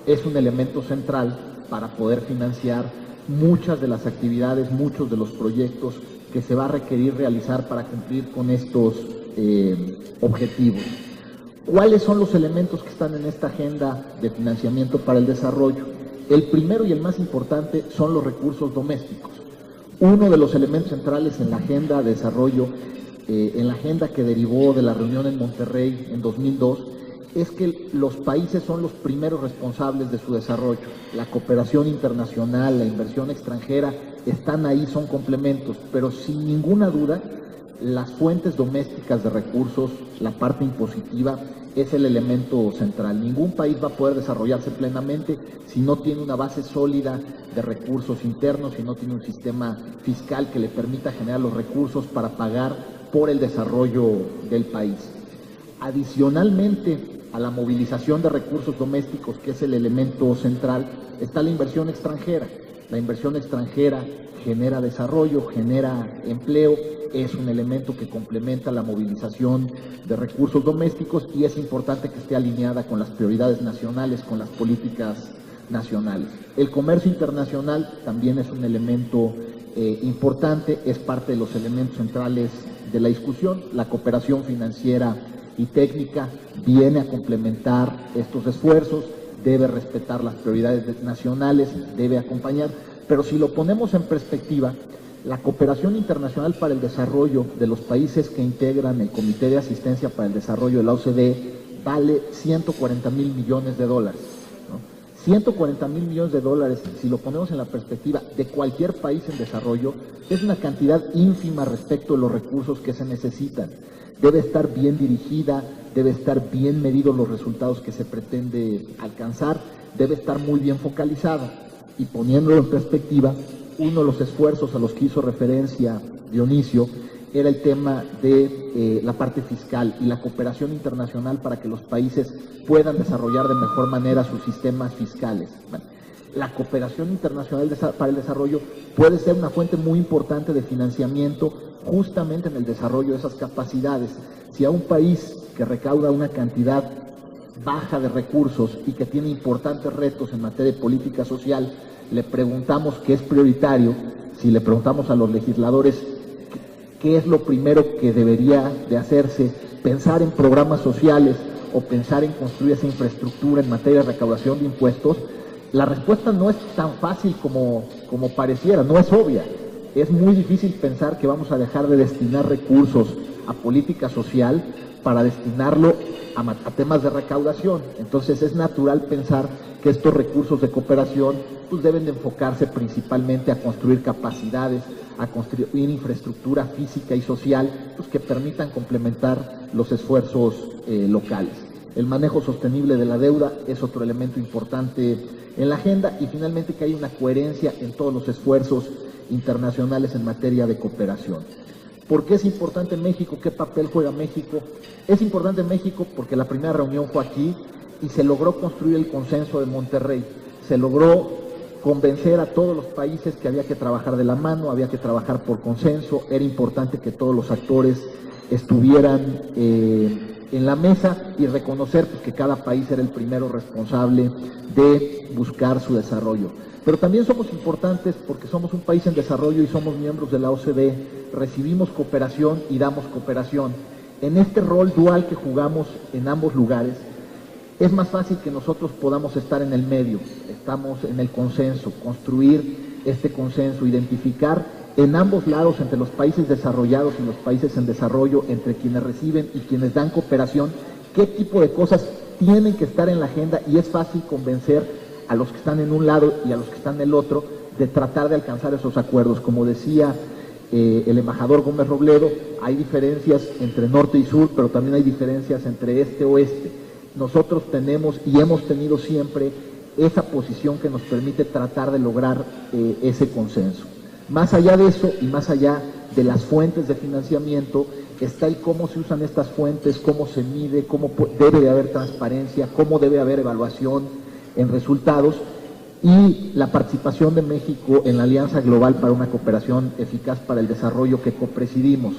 es un elemento central para poder financiar muchas de las actividades, muchos de los proyectos que se va a requerir realizar para cumplir con estos objetivos. ¿Cuáles son los elementos que están en esta agenda de financiamiento para el desarrollo? El primero y el más importante son los recursos domésticos. Uno de los elementos centrales en la agenda de desarrollo, en la agenda que derivó de la reunión en Monterrey en 2002, es que los países son los primeros responsables de su desarrollo. La cooperación internacional, la inversión extranjera están ahí, son complementos, pero sin ninguna duda las fuentes domésticas de recursos, la parte impositiva, es el elemento central. Ningún país va a poder desarrollarse plenamente si no tiene una base sólida de recursos internos, si no tiene un sistema fiscal que le permita generar los recursos para pagar por el desarrollo del país. Adicionalmente a la movilización de recursos domésticos, que es el elemento central, está la inversión extranjera. La inversión extranjera genera desarrollo, genera empleo, es un elemento que complementa la movilización de recursos domésticos y es importante que esté alineada con las prioridades nacionales, con las políticas nacionales. El comercio internacional también es un elemento importante, es parte de los elementos centrales de la discusión. La cooperación financiera y técnica viene a complementar estos esfuerzos, debe respetar las prioridades nacionales, debe acompañar, pero si lo ponemos en perspectiva, la cooperación internacional para el desarrollo de los países que integran el Comité de Asistencia para el Desarrollo de la OCDE vale 140,000 millones de dólares. 140,000 millones de dólares, si lo ponemos en la perspectiva de cualquier país en desarrollo, es una cantidad ínfima respecto de los recursos que se necesitan. Debe estar bien dirigida, debe estar bien medidos los resultados que se pretende alcanzar, debe estar muy bien focalizada. Y poniéndolo en perspectiva, uno de los esfuerzos a los que hizo referencia Dionisio era el tema de la parte fiscal y la cooperación internacional para que los países puedan desarrollar de mejor manera sus sistemas fiscales. Bueno, la cooperación internacional para el desarrollo puede ser una fuente muy importante de financiamiento justamente en el desarrollo de esas capacidades. Si a un país que recauda una cantidad baja de recursos y que tiene importantes retos en materia de política social, le preguntamos qué es prioritario, si le preguntamos a los legisladores qué es lo primero que debería de hacerse, pensar en programas sociales o pensar en construir esa infraestructura en materia de recaudación de impuestos, la respuesta no es tan fácil como pareciera, no es obvia. Es muy difícil pensar que vamos a dejar de destinar recursos a política social para destinarlo a temas de recaudación. Entonces es natural pensar que estos recursos de cooperación pues deben de enfocarse principalmente a construir capacidades, a construir infraestructura física y social pues que permitan complementar los esfuerzos locales. El manejo sostenible de la deuda es otro elemento importante en la agenda y finalmente que haya una coherencia en todos los esfuerzos internacionales en materia de cooperación. ¿Por qué es importante México? ¿Qué papel juega México? Es importante México porque la primera reunión fue aquí y se logró construir el consenso de Monterrey. Se logró convencer a todos los países que había que trabajar de la mano, había que trabajar por consenso, era importante que todos los actores estuvieran en la mesa y reconocer pues, que cada país era el primero responsable de buscar su desarrollo. Pero también somos importantes porque somos un país en desarrollo y somos miembros de la OCDE, recibimos cooperación y damos cooperación. En este rol dual que jugamos en ambos lugares, es más fácil que nosotros podamos estar en el medio, estamos en el consenso, construir este consenso, identificar en ambos lados, entre los países desarrollados y los países en desarrollo, entre quienes reciben y quienes dan cooperación, qué tipo de cosas tienen que estar en la agenda y es fácil convencer a los que están en un lado y a los que están en el otro de tratar de alcanzar esos acuerdos. Como decía el embajador Gómez Robledo, hay diferencias entre norte y sur, pero también hay diferencias entre este y oeste. Nosotros tenemos y hemos tenido siempre esa posición que nos permite tratar de lograr ese consenso. Más allá de eso y más allá de las fuentes de financiamiento, está el cómo se usan estas fuentes, cómo se mide, cómo debe de haber transparencia, cómo debe haber evaluación en resultados y la participación de México en la Alianza Global para una Cooperación Eficaz para el Desarrollo que copresidimos.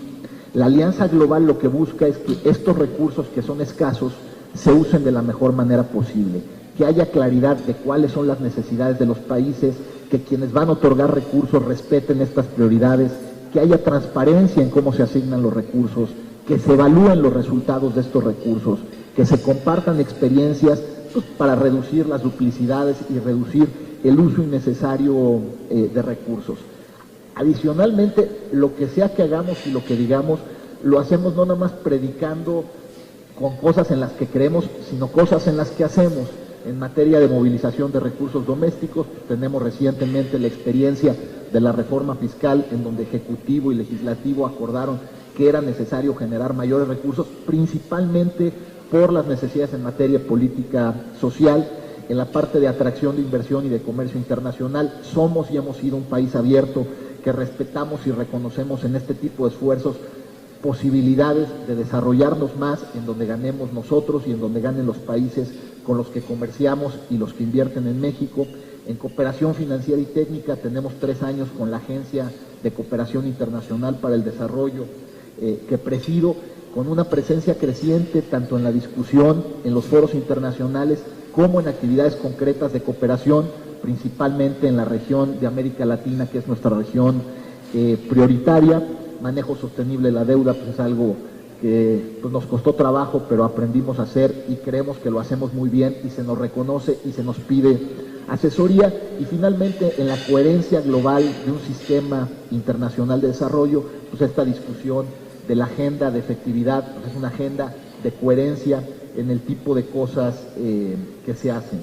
La Alianza Global lo que busca es que estos recursos que son escasos se usen de la mejor manera posible, que haya claridad de cuáles son las necesidades de los países, que quienes van a otorgar recursos respeten estas prioridades, que haya transparencia en cómo se asignan los recursos, que se evalúen los resultados de estos recursos, que se compartan experiencias pues, para reducir las duplicidades y reducir el uso innecesario de recursos. Adicionalmente, lo que sea que hagamos y lo que digamos, lo hacemos no nada más predicando con cosas en las que creemos, sino cosas en las que hacemos. En materia de movilización de recursos domésticos, tenemos recientemente la experiencia de la reforma fiscal en donde Ejecutivo y Legislativo acordaron que era necesario generar mayores recursos, principalmente por las necesidades en materia de política social, en la parte de atracción de inversión y de comercio internacional. Somos y hemos sido un país abierto que respetamos y reconocemos en este tipo de esfuerzos posibilidades de desarrollarnos más en donde ganemos nosotros y en donde ganen los países con los que comerciamos y los que invierten en México. En cooperación financiera y técnica tenemos 3 años con la Agencia de Cooperación Internacional para el Desarrollo que presido, con una presencia creciente tanto en la discusión, en los foros internacionales, como en actividades concretas de cooperación, principalmente en la región de América Latina, que es nuestra región prioritaria. Manejo sostenible de la deuda, pues es algo que pues, nos costó trabajo, pero aprendimos a hacer y creemos que lo hacemos muy bien y se nos reconoce y se nos pide asesoría. Y finalmente, en la coherencia global de un sistema internacional de desarrollo, pues esta discusión de la agenda de efectividad, pues es una agenda de coherencia en el tipo de cosas que se hacen.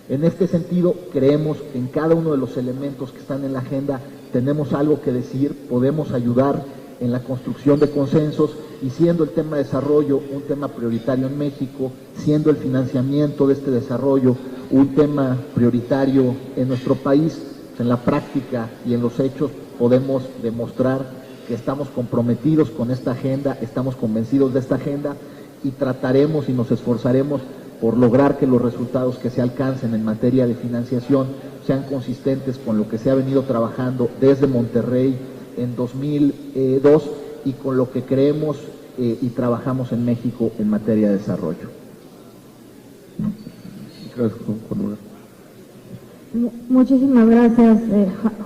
En este sentido, creemos que en cada uno de los elementos que están en la agenda tenemos algo que decir, podemos ayudar en la construcción de consensos, y siendo el tema de desarrollo un tema prioritario en México, siendo el financiamiento de este desarrollo un tema prioritario en nuestro país, en la práctica y en los hechos podemos demostrar que estamos comprometidos con esta agenda, estamos convencidos de esta agenda y trataremos y nos esforzaremos por lograr que los resultados que se alcancen en materia de financiación sean consistentes con lo que se ha venido trabajando desde Monterrey en 2002 y con lo que creemos y trabajamos en México en materia de desarrollo. Muchísimas gracias,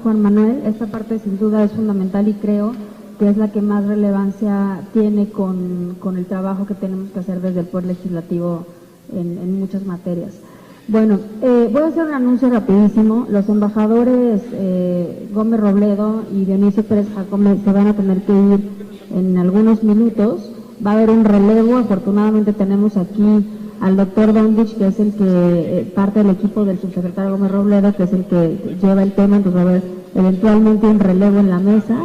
Juan Manuel. Esta parte sin duda es fundamental y creo que es la que más relevancia tiene con el trabajo que tenemos que hacer desde el Poder Legislativo en muchas materias. Bueno, voy a hacer un anuncio rapidísimo. Los embajadores Gómez Robledo y Dionisio Pérez Jacome se van a tener que ir en algunos minutos. Va a haber un relevo. Afortunadamente tenemos aquí al doctor Bondich, que es el que parte del equipo del subsecretario Gómez Robledo, que es el que lleva el tema, entonces va a haber eventualmente un relevo en la mesa.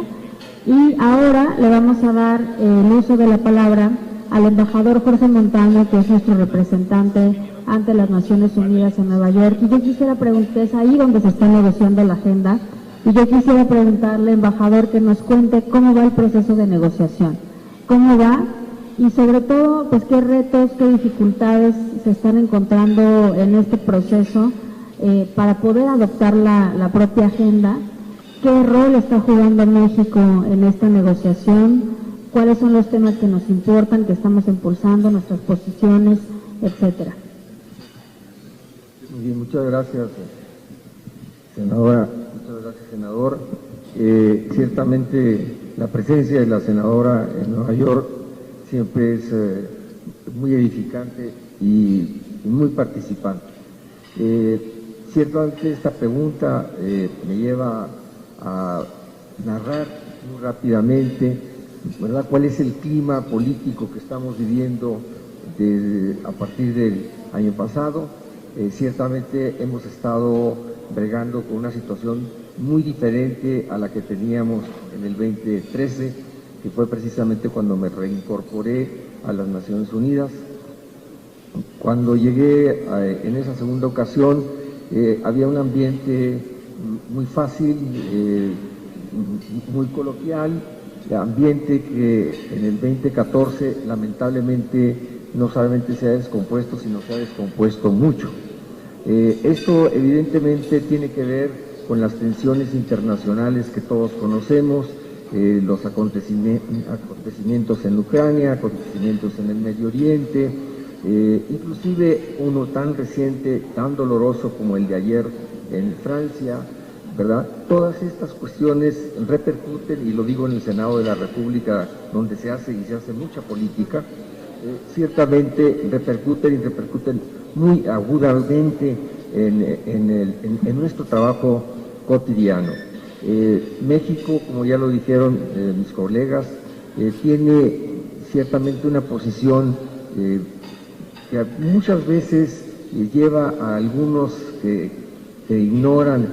Y ahora le vamos a dar el uso de la palabra al embajador Jorge Montaño, que es nuestro representante ante las Naciones Unidas en Nueva York. Y yo quisiera preguntar, es ahí donde se está negociando la agenda, y yo quisiera preguntarle, embajador, que nos cuente cómo va el proceso de negociación, cómo va, y sobre todo, pues qué retos, qué dificultades se están encontrando en este proceso para poder adoptar la propia agenda, qué rol está jugando México en esta negociación, cuáles son los temas que nos importan, que estamos impulsando, nuestras posiciones, etcétera. Muy bien, muchas gracias, senadora. Muchas gracias, senador. Ciertamente la presencia de la senadora en Nueva York siempre es muy edificante y muy participante. Ciertamente esta pregunta me lleva a narrar muy rápidamente, ¿verdad?, cuál es el clima político que estamos viviendo a partir del año pasado. Ciertamente hemos estado bregando con una situación muy diferente a la que teníamos en el 2013, que fue precisamente cuando me reincorporé a las Naciones Unidas. Cuando llegué en esa segunda ocasión, había un ambiente muy fácil, muy coloquial, ambiente que en el 2014 lamentablemente no solamente se ha descompuesto, sino se ha descompuesto mucho. Esto evidentemente tiene que ver con las tensiones internacionales que todos conocemos, los acontecimientos en Ucrania, acontecimientos en el Medio Oriente, inclusive uno tan reciente, tan doloroso como el de ayer en Francia, ¿verdad? Todas estas cuestiones repercuten, y lo digo en el Senado de la República, donde se hace mucha política, ciertamente repercuten muy agudamente en nuestro trabajo cotidiano. México, como ya lo dijeron mis colegas, tiene ciertamente una posición que muchas veces lleva a algunos que ignoran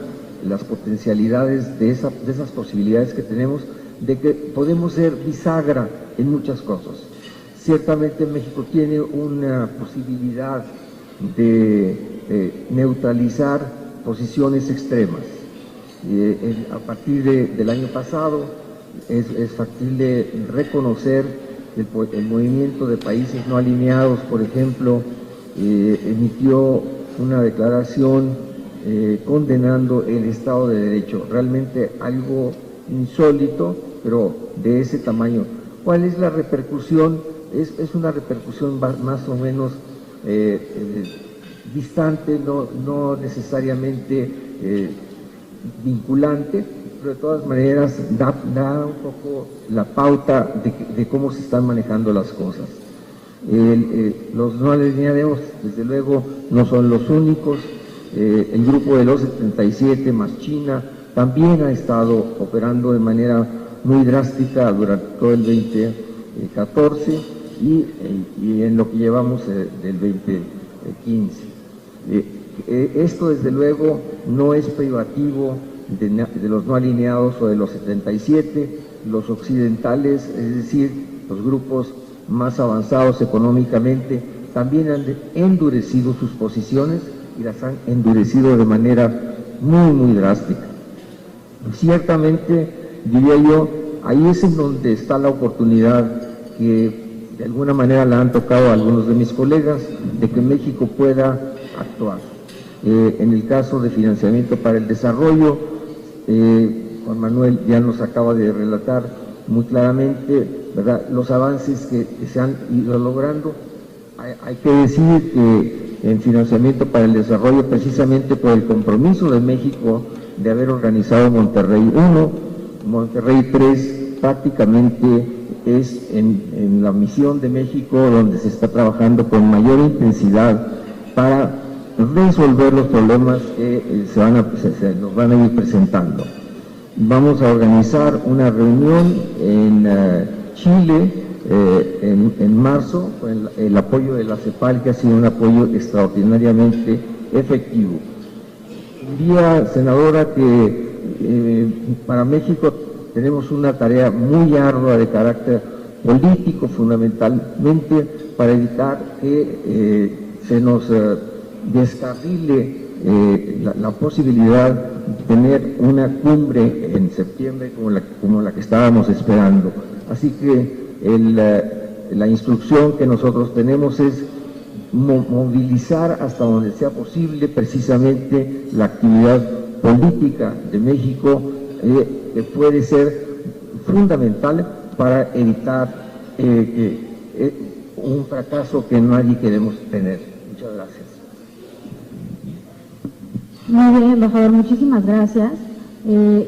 las potencialidades de esas posibilidades que tenemos, de que podemos ser bisagra en muchas cosas. Ciertamente México tiene una posibilidad de neutralizar posiciones extremas. A partir del año pasado es factible reconocer el movimiento de países no alineados, por ejemplo, emitió una declaración condenando el Estado de Derecho, realmente algo insólito, pero de ese tamaño. ¿Cuál es la repercusión? Es una repercusión más o menos distante, no necesariamente vinculante, pero de todas maneras da un poco la pauta de cómo se están manejando las cosas. Los no alineados, desde luego, no son los únicos. El grupo de los 77 más China también ha estado operando de manera muy drástica durante todo el 2014 y en lo que llevamos del 2015. Esto desde luego no es privativo de los no alineados o de los 77, los occidentales, es decir, los grupos más avanzados económicamente, también han endurecido sus posiciones y las han endurecido de manera muy drástica. Ciertamente, diría yo, ahí es en donde está la oportunidad que de alguna manera la han tocado a algunos de mis colegas, de que México pueda actuar. En el caso de financiamiento para el desarrollo, Juan Manuel ya nos acaba de relatar muy claramente, ¿verdad?, los avances que se han ido logrando. Hay que decir que en financiamiento para el desarrollo, precisamente por el compromiso de México de haber organizado Monterrey 1, Monterrey 3 prácticamente es en la misión de México donde se está trabajando con mayor intensidad para resolver los problemas que se nos van a ir presentando. Vamos a organizar una reunión en Chile en marzo, con el apoyo de la CEPAL, que ha sido un apoyo extraordinariamente efectivo. Diría, senadora, que para México tenemos una tarea muy ardua de carácter político, fundamentalmente para evitar que se nos descarrile la posibilidad de tener una cumbre en septiembre como la que estábamos esperando. Así que la instrucción que nosotros tenemos es movilizar hasta donde sea posible precisamente la actividad política de México, que puede ser fundamental para evitar un fracaso que nadie queremos tener. Muchas gracias. Muy bien, embajador, muchísimas gracias.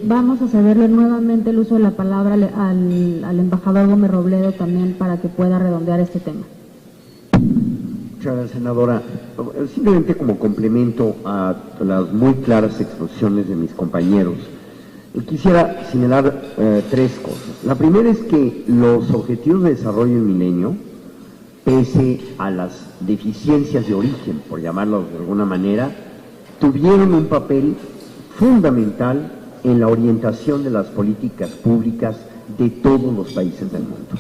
Vamos a cederle nuevamente el uso de la palabra al embajador Gómez Robledo también para que pueda redondear este tema. Muchas gracias, senadora. Simplemente como complemento a las muy claras exposiciones de mis compañeros, quisiera señalar tres cosas. La primera es que los objetivos de desarrollo del milenio, pese a las deficiencias de origen, por llamarlo de alguna manera, tuvieron un papel fundamental en la orientación de las políticas públicas de todos los países del mundo.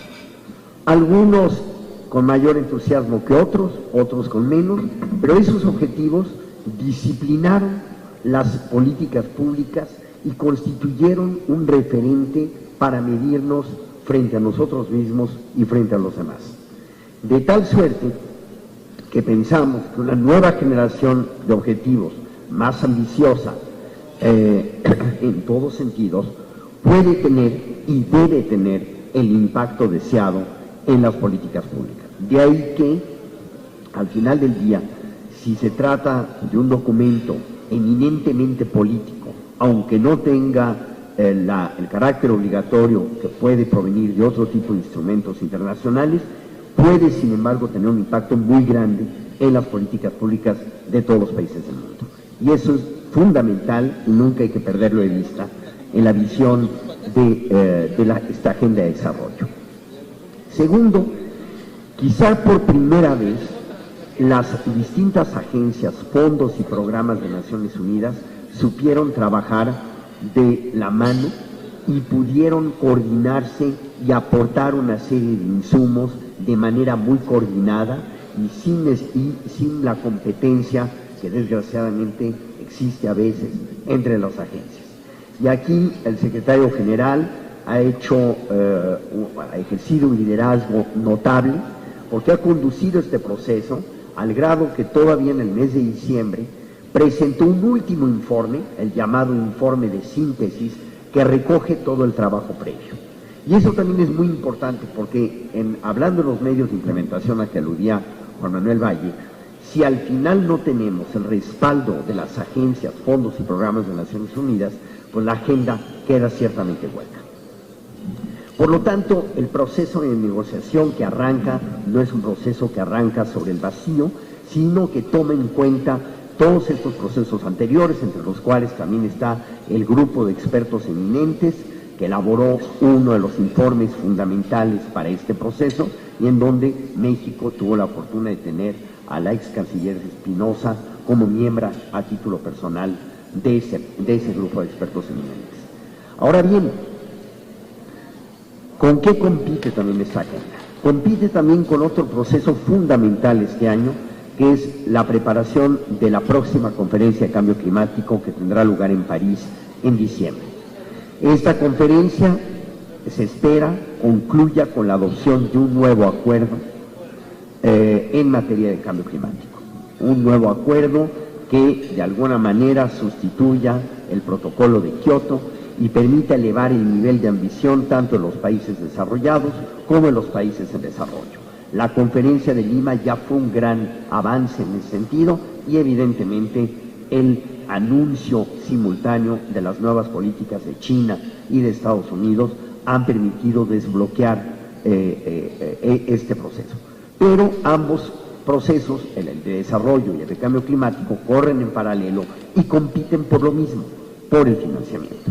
Algunos con mayor entusiasmo que otros, otros con menos, pero esos objetivos disciplinaron las políticas públicas y constituyeron un referente para medirnos frente a nosotros mismos y frente a los demás. De tal suerte que pensamos que una nueva generación de objetivos más ambiciosa en todos sentidos puede tener y debe tener el impacto deseado en las políticas públicas. De ahí que, al final del día, si se trata de un documento eminentemente político, aunque no tenga el carácter obligatorio que puede provenir de otro tipo de instrumentos internacionales, puede, sin embargo, tener un impacto muy grande en las políticas públicas de todos los países del mundo. Y eso es fundamental y nunca hay que perderlo de vista en la visión de esta agenda de desarrollo. Segundo, quizá por primera vez las distintas agencias, fondos y programas de Naciones Unidas supieron trabajar de la mano y pudieron coordinarse y aportar una serie de insumos, de manera muy coordinada y sin la competencia que desgraciadamente existe a veces entre las agencias. Y aquí el secretario general ha ejercido un liderazgo notable porque ha conducido este proceso al grado que todavía en el mes de diciembre presentó un último informe, el llamado informe de síntesis, que recoge todo el trabajo previo. Y eso también es muy importante porque, hablando de los medios de implementación a que aludía Juan Manuel Valle, si al final no tenemos el respaldo de las agencias, fondos y programas de Naciones Unidas, pues la agenda queda ciertamente hueca. Por lo tanto, el proceso de negociación que arranca no es un proceso que arranca sobre el vacío, sino que toma en cuenta todos estos procesos anteriores, entre los cuales también está el grupo de expertos eminentes que elaboró uno de los informes fundamentales para este proceso y en donde México tuvo la fortuna de tener a la ex canciller Espinosa como miembro a título personal de ese grupo de expertos eminentes. Ahora bien, ¿con qué compite también esta agenda? Compite también con otro proceso fundamental este año, que es la preparación de la próxima conferencia de cambio climático que tendrá lugar en París en diciembre. Esta conferencia se espera concluya con la adopción de un nuevo acuerdo en materia de cambio climático. Un nuevo acuerdo que de alguna manera sustituya el protocolo de Kioto y permita elevar el nivel de ambición tanto en los países desarrollados como en los países en desarrollo. La conferencia de Lima ya fue un gran avance en ese sentido y evidentemente el anuncio simultáneo de las nuevas políticas de China y de Estados Unidos han permitido desbloquear este proceso. Pero ambos procesos, el de desarrollo y el de cambio climático, corren en paralelo y compiten por lo mismo, por el financiamiento.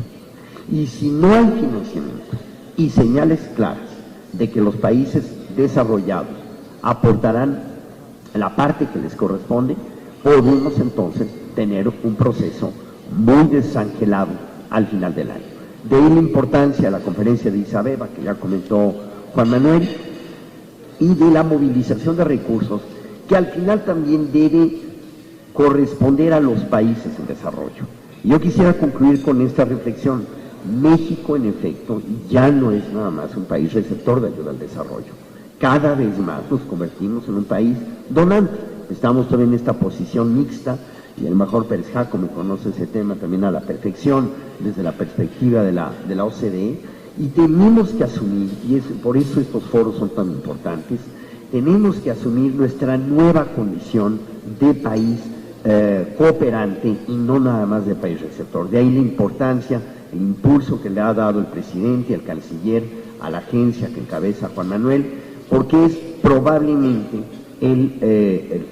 Y si no hay financiamiento y señales claras de que los países desarrollados aportarán la parte que les corresponde, podemos entonces tener un proceso muy desangelado al final del año. De ahí la importancia de la conferencia de Addis Abeba, que ya comentó Juan Manuel, y de la movilización de recursos, que al final también debe corresponder a los países en desarrollo. Yo quisiera concluir con esta reflexión. México, en efecto, ya no es nada más un país receptor de ayuda al desarrollo. Cada vez más nos convertimos en un país donante. Estamos todavía en esta posición mixta, y el mejor Pérez Jácome conoce ese tema también a la perfección desde la perspectiva de la OCDE, y tenemos que asumir, y por eso estos foros son tan importantes, tenemos que asumir nuestra nueva condición de país cooperante y no nada más de país receptor. De ahí la importancia, el impulso que le ha dado el presidente y el canciller a la agencia que encabeza Juan Manuel, porque es probablemente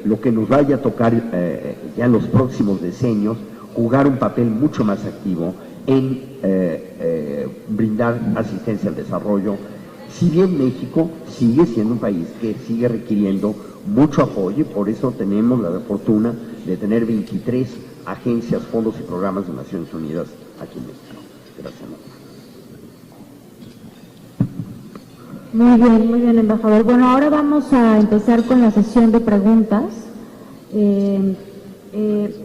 lo que nos vaya a tocar ya en los próximos decenios, jugar un papel mucho más activo en brindar asistencia al desarrollo, si bien México sigue siendo un país que sigue requiriendo mucho apoyo, y por eso tenemos la fortuna de tener 23 agencias, fondos y programas de Naciones Unidas aquí en México. Gracias. Muy bien, embajador. Bueno, ahora vamos a empezar con la sesión de preguntas.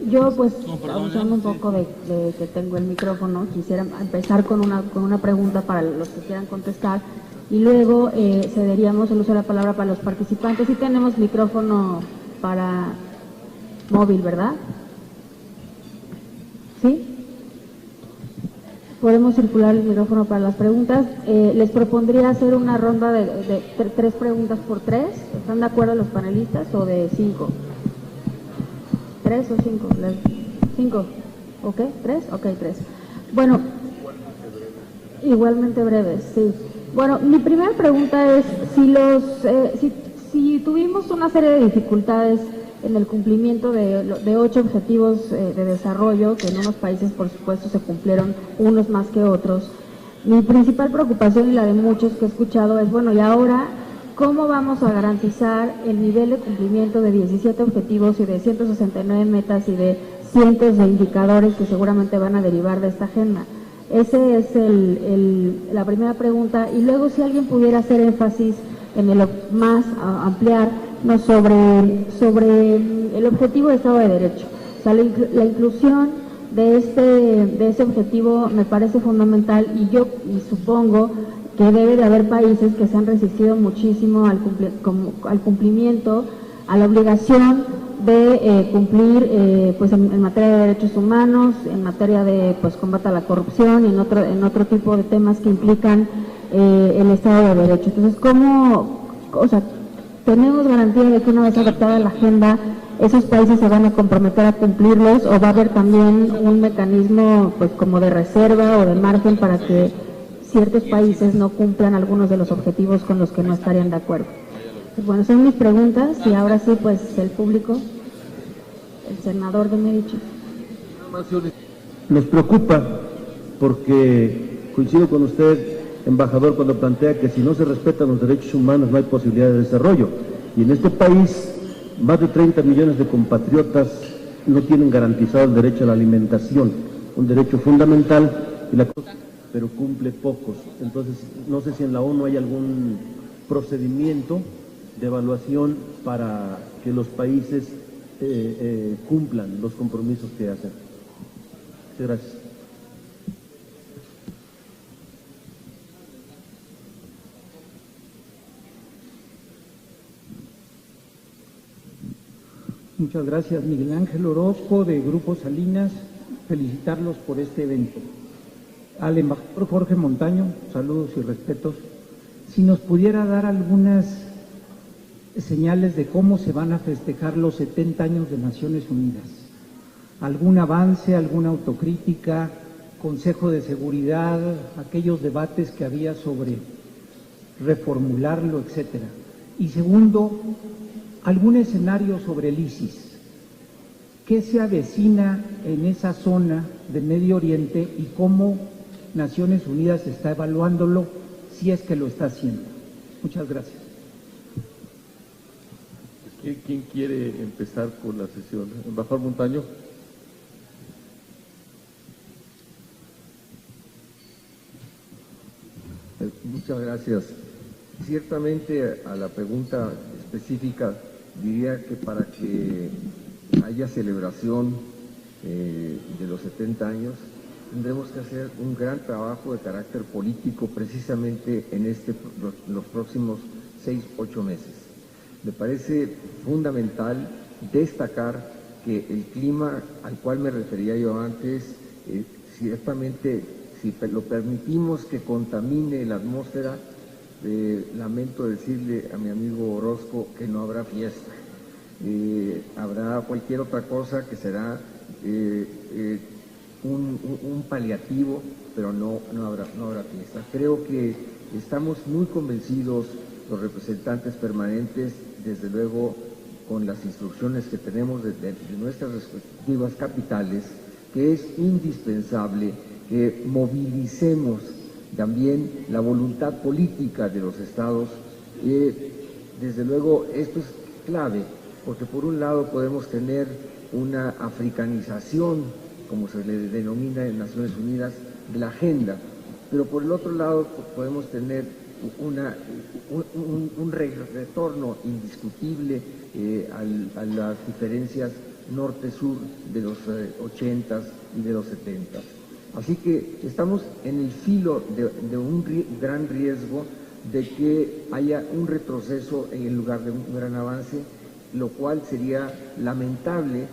Yo, pues, abusando un poco de que tengo el micrófono, quisiera empezar con una pregunta para los que quieran contestar y luego cederíamos el uso de la palabra para los participantes. Sí tenemos micrófono para móvil, ¿verdad? ¿Sí? Podemos circular el micrófono para las preguntas. Les propondría hacer una ronda de 3 preguntas por 3. ¿Están de acuerdo los panelistas o de 5? 3 o 5. 5. ¿Ok? 3. Ok, 3. Bueno, igualmente breves, sí. Bueno, mi primera pregunta es si tuvimos una serie de dificultades en el cumplimiento de 8 objetivos de desarrollo, que en unos países por supuesto se cumplieron unos más que otros. Mi principal preocupación y la de muchos que he escuchado es, bueno, ¿y ahora cómo vamos a garantizar el nivel de cumplimiento de 17 objetivos y de 169 metas y de cientos de indicadores que seguramente van a derivar de esta agenda? Esa es la primera pregunta. Y luego, si alguien pudiera hacer énfasis más ampliar no sobre el objetivo de Estado de Derecho. O sea, la inclusión de ese objetivo me parece fundamental y supongo que debe de haber países que se han resistido muchísimo al cumplimiento, a la obligación de cumplir pues en materia de derechos humanos, en materia de pues combate a la corrupción y en otro tipo de temas que implican el Estado de Derecho. Entonces, ¿tenemos garantía de que una vez adoptada la agenda, esos países se van a comprometer a cumplirlos, o va a haber también un mecanismo pues como de reserva o de margen para que ciertos países no cumplan algunos de los objetivos con los que no estarían de acuerdo? Pues bueno, son mis preguntas y ahora sí, pues el público, el senador de Medici. Nos preocupa porque coincido con usted, embajador, cuando plantea que si no se respetan los derechos humanos no hay posibilidad de desarrollo. Y en este país, más de 30 millones de compatriotas no tienen garantizado el derecho a la alimentación, un derecho fundamental, pero cumple pocos. Entonces, no sé si en la ONU hay algún procedimiento de evaluación para que los países cumplan los compromisos que hacen. Muchas gracias. Muchas gracias. Miguel Ángel Orozco, de Grupo Salinas, felicitarlos por este evento. Al embajador Jorge Montaño, saludos y respetos. Si nos pudiera dar algunas señales de cómo se van a festejar los 70 años de Naciones Unidas. ¿Algún avance, alguna autocrítica, Consejo de Seguridad, aquellos debates que había sobre reformularlo, etcétera? Y segundo, algún escenario sobre el ISIS. ¿Qué se avecina en esa zona de Medio Oriente y cómo Naciones Unidas está evaluándolo, si es que lo está haciendo? Muchas gracias. ¿Quién quiere empezar con la sesión? ¿Embajador Montaño? Muchas gracias. Ciertamente a la pregunta específica diría que para que haya celebración de los 70 años tendremos que hacer un gran trabajo de carácter político precisamente en los próximos 6-8 meses. Me parece fundamental destacar que el clima al cual me refería yo antes, ciertamente, si lo permitimos que contamine la atmósfera, lamento decirle a mi amigo Orozco que no habrá fiesta. Habrá cualquier otra cosa que será un paliativo, pero no habrá fiesta. Creo que estamos muy convencidos, los representantes permanentes, desde luego con las instrucciones que tenemos de nuestras respectivas capitales, que es indispensable que movilicemos también la voluntad política de los estados. Desde luego esto es clave, porque por un lado podemos tener una africanización, como se le denomina en Naciones Unidas, de la agenda, pero por el otro lado podemos tener un retorno indiscutible a las diferencias norte-sur de los 80s y de los 70s. Así que estamos en el filo de un gran riesgo de que haya un retroceso en lugar de un gran avance, lo cual sería lamentable,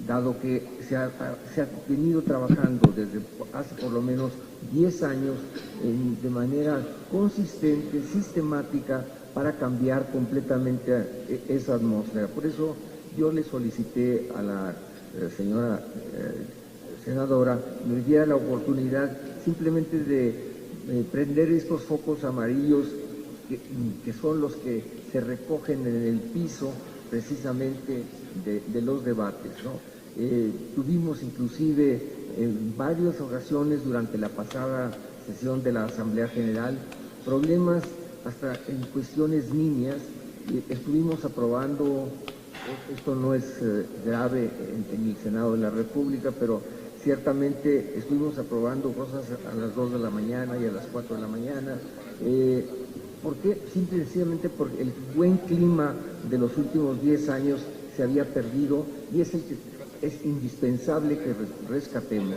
dado que se ha venido trabajando desde hace por lo menos 10 años de manera consistente, sistemática, para cambiar completamente esa atmósfera. Por eso yo le solicité a la señora senadora me diera la oportunidad simplemente de prender estos focos amarillos que son los que se recogen en el piso precisamente de los debates, ¿no? Tuvimos inclusive en varias ocasiones durante la pasada sesión de la Asamblea General problemas hasta en cuestiones nimias. Estuvimos aprobando, esto no es grave en el Senado de la República, pero ciertamente estuvimos aprobando cosas a las 2 de la mañana y a las 4 de la mañana. ¿Por qué? Simple y sencillamente porque el buen clima de los últimos 10 años se había perdido y es el que es indispensable que rescatemos.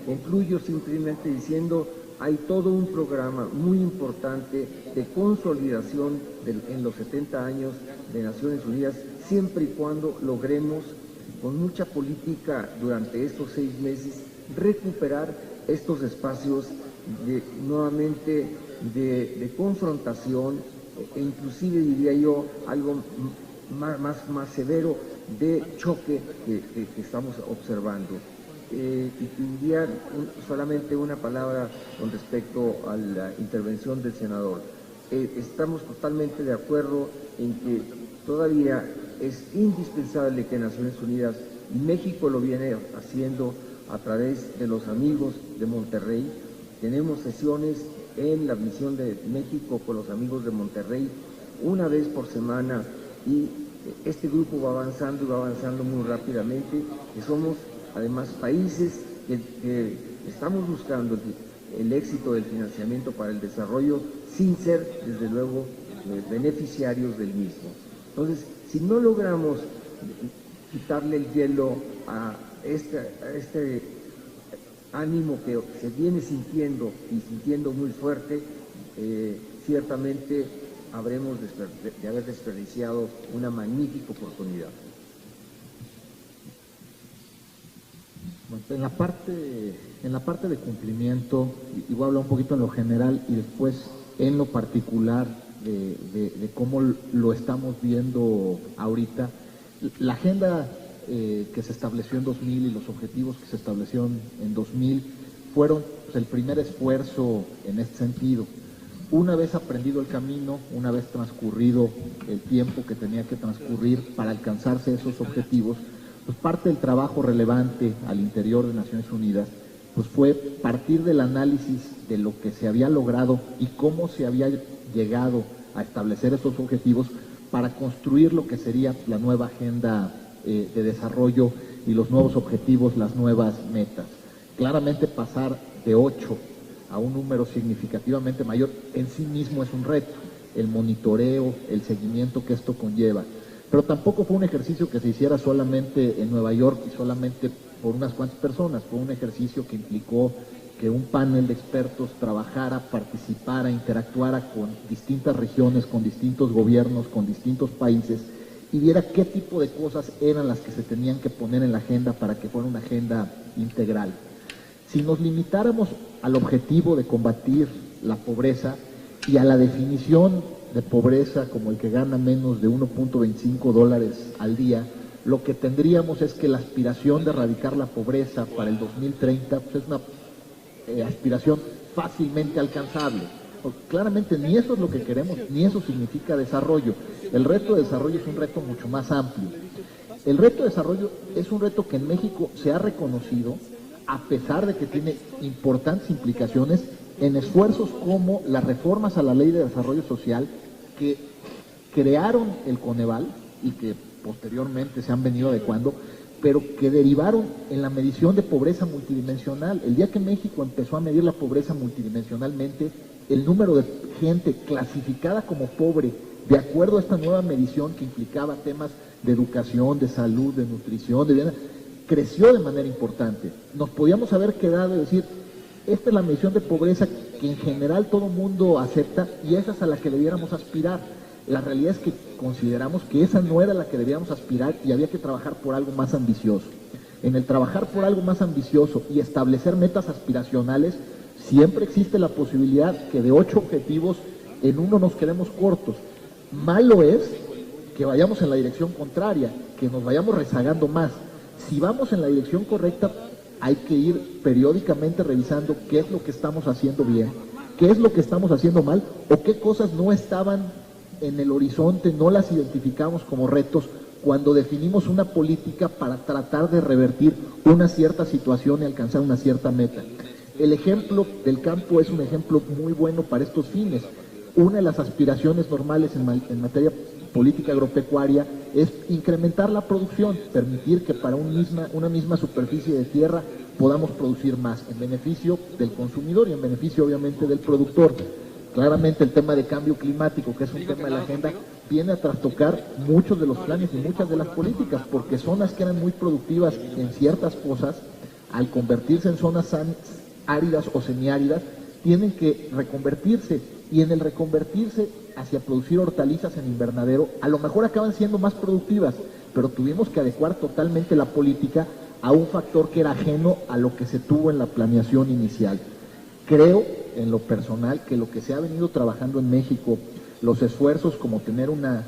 Concluyo simplemente diciendo, hay todo un programa muy importante de consolidación en los 70 años de Naciones Unidas, siempre y cuando logremos, con mucha política durante estos 6 meses, recuperar estos espacios nuevamente de confrontación e inclusive, diría yo, algo más severo de choque que estamos observando. Y diría solamente una palabra con respecto a la intervención del senador. Estamos totalmente de acuerdo en que todavía es indispensable que Naciones Unidas, y México lo viene haciendo a través de los amigos de Monterrey. Tenemos sesiones en la misión de México con los amigos de Monterrey una vez por semana, y este grupo va avanzando y va avanzando muy rápidamente, que somos además países que estamos buscando el éxito del financiamiento para el desarrollo sin ser, desde luego, beneficiarios del mismo. Entonces, si no logramos quitarle el hielo a este ánimo que se viene sintiendo y sintiendo muy fuerte, ciertamente habremos de haber desperdiciado una magnífica oportunidad. En la parte de cumplimiento, y voy a hablar un poquito en lo general y después en lo particular de cómo lo estamos viendo ahorita. La agenda que se estableció en 2000 y los objetivos que se establecieron en 2000 fueron pues, el primer esfuerzo en este sentido. Una vez aprendido el camino, una vez transcurrido el tiempo que tenía que transcurrir para alcanzarse esos objetivos, pues parte del trabajo relevante al interior de Naciones Unidas pues fue partir del análisis de lo que se había logrado y cómo se había llegado a establecer esos objetivos para construir lo que sería la nueva agenda de desarrollo y los nuevos objetivos, las nuevas metas. Claramente pasar de 8 a un número significativamente mayor en sí mismo es un reto, el monitoreo, el seguimiento que esto conlleva. Pero tampoco fue un ejercicio que se hiciera solamente en Nueva York y solamente por unas cuantas personas, fue un ejercicio que implicó que un panel de expertos trabajara, participara, interactuara con distintas regiones, con distintos gobiernos, con distintos países y viera qué tipo de cosas eran las que se tenían que poner en la agenda para que fuera una agenda integral. Si nos limitáramos al objetivo de combatir la pobreza y a la definición de pobreza como el que gana menos de $1.25 al día, lo que tendríamos es que la aspiración de erradicar la pobreza para el 2030 pues es una aspiración fácilmente alcanzable. Porque claramente ni eso es lo que queremos, ni eso significa desarrollo. El reto de desarrollo es un reto mucho más amplio. El reto de desarrollo es un reto que en México se ha reconocido, a pesar de que tiene importantes implicaciones en esfuerzos como las reformas a la Ley de Desarrollo Social que crearon el Coneval y que posteriormente se han venido adecuando, pero que derivaron en la medición de pobreza multidimensional. El día que México empezó a medir la pobreza multidimensionalmente, el número de gente clasificada como pobre, de acuerdo a esta nueva medición que implicaba temas de educación, de salud, de nutrición, de bienestar, creció de manera importante. Nos podíamos haber quedado y decir, esta es la medición de pobreza que en general todo mundo acepta y esa es a la que debiéramos aspirar. La realidad es que consideramos que esa no era la que debíamos aspirar y había que trabajar por algo más ambicioso. En el trabajar por algo más ambicioso y establecer metas aspiracionales, siempre existe la posibilidad que de 8 objetivos en uno nos quedemos cortos. Malo es que vayamos en la dirección contraria, que nos vayamos rezagando más. Si vamos en la dirección correcta, hay que ir periódicamente revisando qué es lo que estamos haciendo bien, qué es lo que estamos haciendo mal o qué cosas no estaban en el horizonte, no las identificamos como retos cuando definimos una política para tratar de revertir una cierta situación y alcanzar una cierta meta. El ejemplo del campo es un ejemplo muy bueno para estos fines. Una de las aspiraciones normales en materia política agropecuaria es incrementar la producción, permitir que para una misma superficie de tierra podamos producir más en beneficio del consumidor y en beneficio obviamente del productor. claramente el tema de cambio climático, que es un tema de la agenda, viene a trastocar muchos de los planes y muchas de las políticas, porque zonas que eran muy productivas en ciertas cosas, al convertirse en zonas áridas o semiáridas, tienen que reconvertirse, y en el reconvertirse hacia producir hortalizas en invernadero, a lo mejor acaban siendo más productivas, pero tuvimos que adecuar totalmente la política a un factor que era ajeno a lo que se tuvo en la planeación inicial. Creo, en lo personal, que lo que se ha venido trabajando en México, los esfuerzos como tener una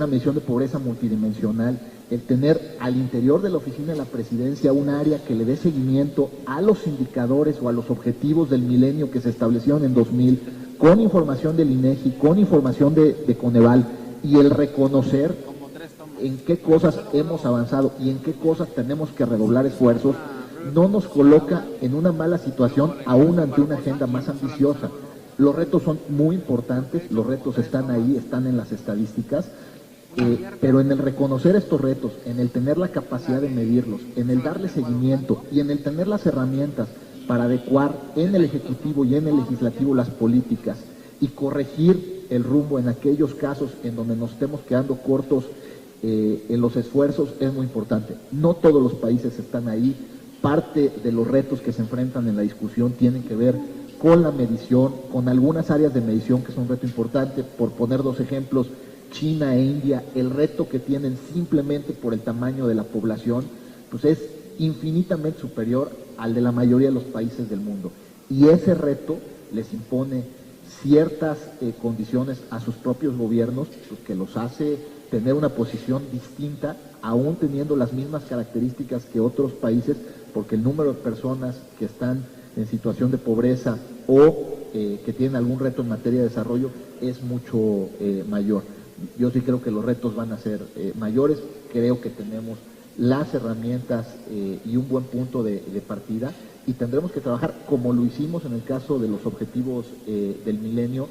medición de pobreza multidimensional, el tener al interior de la oficina de la presidencia un área que le dé seguimiento a los indicadores o a los objetivos del milenio que se establecieron en 2000, con información del INEGI, con información de Coneval, y el reconocer en qué cosas hemos avanzado y en qué cosas tenemos que redoblar esfuerzos, no nos coloca en una mala situación aún ante una agenda más ambiciosa. Los retos son muy importantes, los retos están ahí, están en las estadísticas, pero en el reconocer estos retos, en el tener la capacidad de medirlos, en el darle seguimiento y en el tener las herramientas para adecuar en el Ejecutivo y en el Legislativo las políticas y corregir el rumbo en aquellos casos en donde nos estemos quedando cortos en los esfuerzos, es muy importante. No todos los países están ahí. Parte de los retos que se enfrentan en la discusión tienen que ver con la medición, con algunas áreas de medición que son un reto importante. Por poner dos ejemplos, China e India, el reto que tienen simplemente por el tamaño de la población, pues es infinitamente superior al de la mayoría de los países del mundo. Y ese reto les impone ciertas condiciones a sus propios gobiernos, pues, que los hace tener una posición distinta, aún teniendo las mismas características que otros países, porque el número de personas que están en situación de pobreza o que tienen algún reto en materia de desarrollo es mucho mayor. Yo sí creo que los retos van a ser mayores, creo que tenemos las herramientas y un buen punto de partida, y tendremos que trabajar como lo hicimos en el caso de los objetivos del milenio,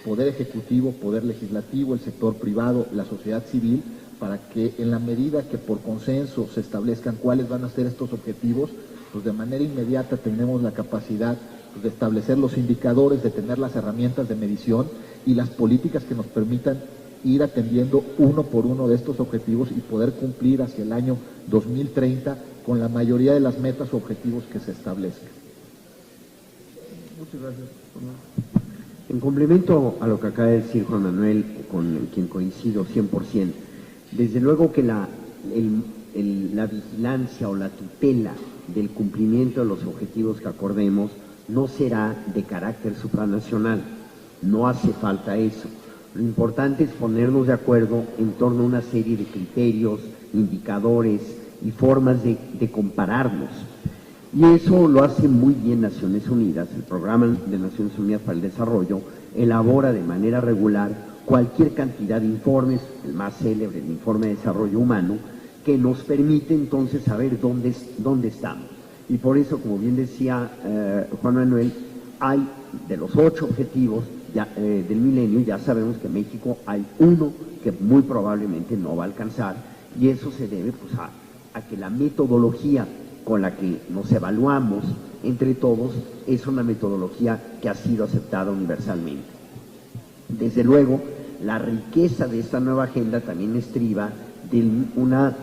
poder ejecutivo, poder legislativo, el sector privado, la sociedad civil, para que en la medida que por consenso se establezcan cuáles van a ser estos objetivos, pues de manera inmediata tenemos la capacidad de establecer los indicadores, de tener las herramientas de medición y las políticas que nos permitan ir atendiendo uno por uno de estos objetivos y poder cumplir hacia el año 2030 con la mayoría de las metas o objetivos que se establezcan. Muchas gracias. En complemento a lo que acaba de decir Juan Manuel, con quien coincido 100%, desde luego que la vigilancia o la tutela del cumplimiento de los objetivos que acordemos no será de carácter supranacional, no hace falta eso. Lo importante es ponernos de acuerdo en torno a una serie de criterios, indicadores y formas de compararnos. Y eso lo hace muy bien Naciones Unidas. El Programa de Naciones Unidas para el Desarrollo elabora de manera regular cualquier cantidad de informes, el más célebre, el Informe de Desarrollo Humano, que nos permite entonces saber dónde estamos. Y por eso, como bien decía Juan Manuel, hay de los 8 objetivos del milenio, ya sabemos que México hay uno que muy probablemente no va a alcanzar, y eso se debe pues, a que la metodología con la que nos evaluamos entre todos es una metodología que ha sido aceptada universalmente. Desde luego, la riqueza de esta nueva agenda también estriba de una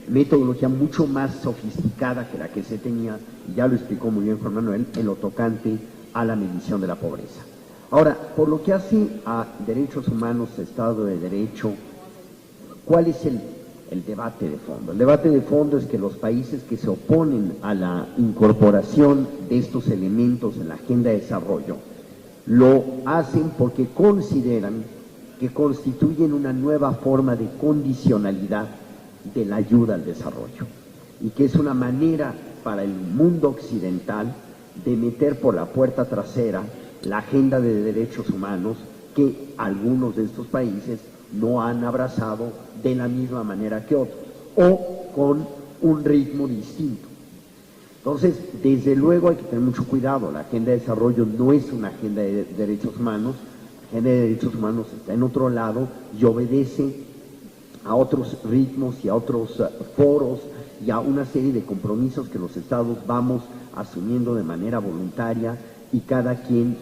metodología mucho más sofisticada que la que se tenía, y ya lo explicó muy bien Juan Manuel, en lo tocante a la medición de la pobreza. Ahora, por lo que hace a derechos humanos, Estado de Derecho, ¿cuál es el debate de fondo? El debate de fondo es que los países que se oponen a la incorporación de estos elementos en la agenda de desarrollo lo hacen porque consideran que constituyen una nueva forma de condicionalidad de la ayuda al desarrollo y que es una manera para el mundo occidental de meter por la puerta trasera la agenda de derechos humanos que algunos de estos países no han abrazado de la misma manera que otros o con un ritmo distinto. Entonces, desde luego hay que tener mucho cuidado. La agenda de desarrollo no es una agenda de derechos humanos. La agenda de derechos humanos está en otro lado y obedece a otros ritmos y a otros foros y a una serie de compromisos que los estados vamos asumiendo de manera voluntaria y cada quien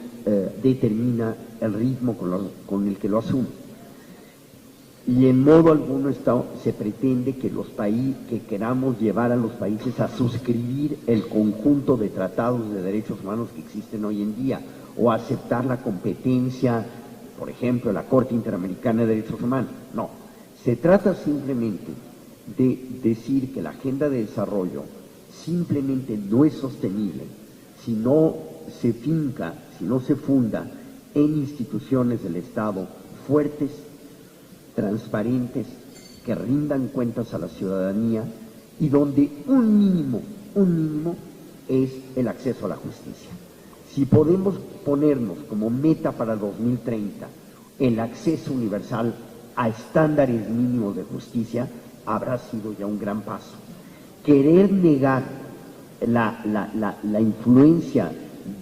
determina el ritmo con el que lo asume. Y en modo alguno se pretende que que queramos llevar a los países a suscribir el conjunto de tratados de derechos humanos que existen hoy en día, o aceptar la competencia, por ejemplo, la Corte Interamericana de Derechos Humanos. No, se trata simplemente de decir que la agenda de desarrollo simplemente no es sostenible si no se finca, si no se funda en instituciones del Estado fuertes, transparentes, que rindan cuentas a la ciudadanía y donde un mínimo es el acceso a la justicia. Si podemos ponernos como meta para el 2030 el acceso universal a estándares mínimos de justicia, habrá sido ya un gran paso. Querer negar la influencia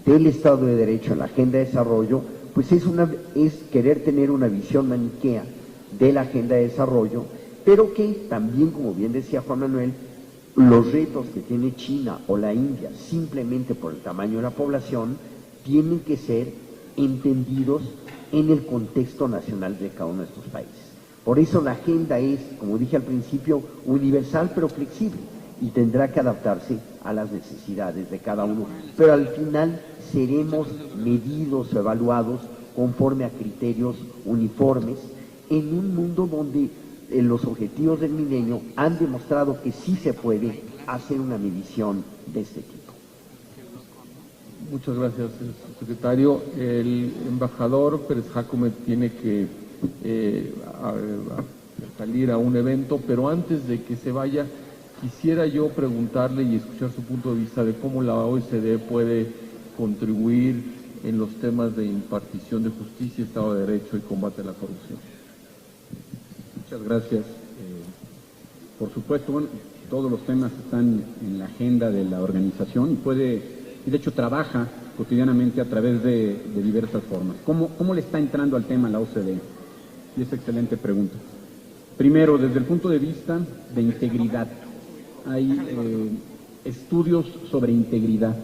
del Estado de Derecho en la agenda de desarrollo, pues es querer tener una visión maniquea de la agenda de desarrollo, pero que también, como bien decía Juan Manuel, los retos que tiene China o la India, simplemente por el tamaño de la población, tienen que ser entendidos en el contexto nacional de cada uno de estos países. Por eso la agenda es, como dije al principio, universal pero flexible, y tendrá que adaptarse a las necesidades de cada uno, pero al final seremos medidos o evaluados conforme a criterios uniformes en un mundo donde los objetivos del milenio han demostrado que sí se puede hacer una medición de este tipo. Muchas gracias, secretario. El embajador Pérez Jacome tiene que salir a un evento, pero antes de que se vaya, quisiera yo preguntarle y escuchar su punto de vista de cómo la OECD puede contribuir en los temas de impartición de justicia, Estado de Derecho y combate a la corrupción. Muchas gracias. Por supuesto, bueno, todos los temas están en la agenda de la organización y de hecho trabaja cotidianamente a través de diversas formas. ¿Cómo le está entrando al tema la OCDE? Y es excelente pregunta. Primero, desde el punto de vista de integridad. Hay estudios sobre integridad,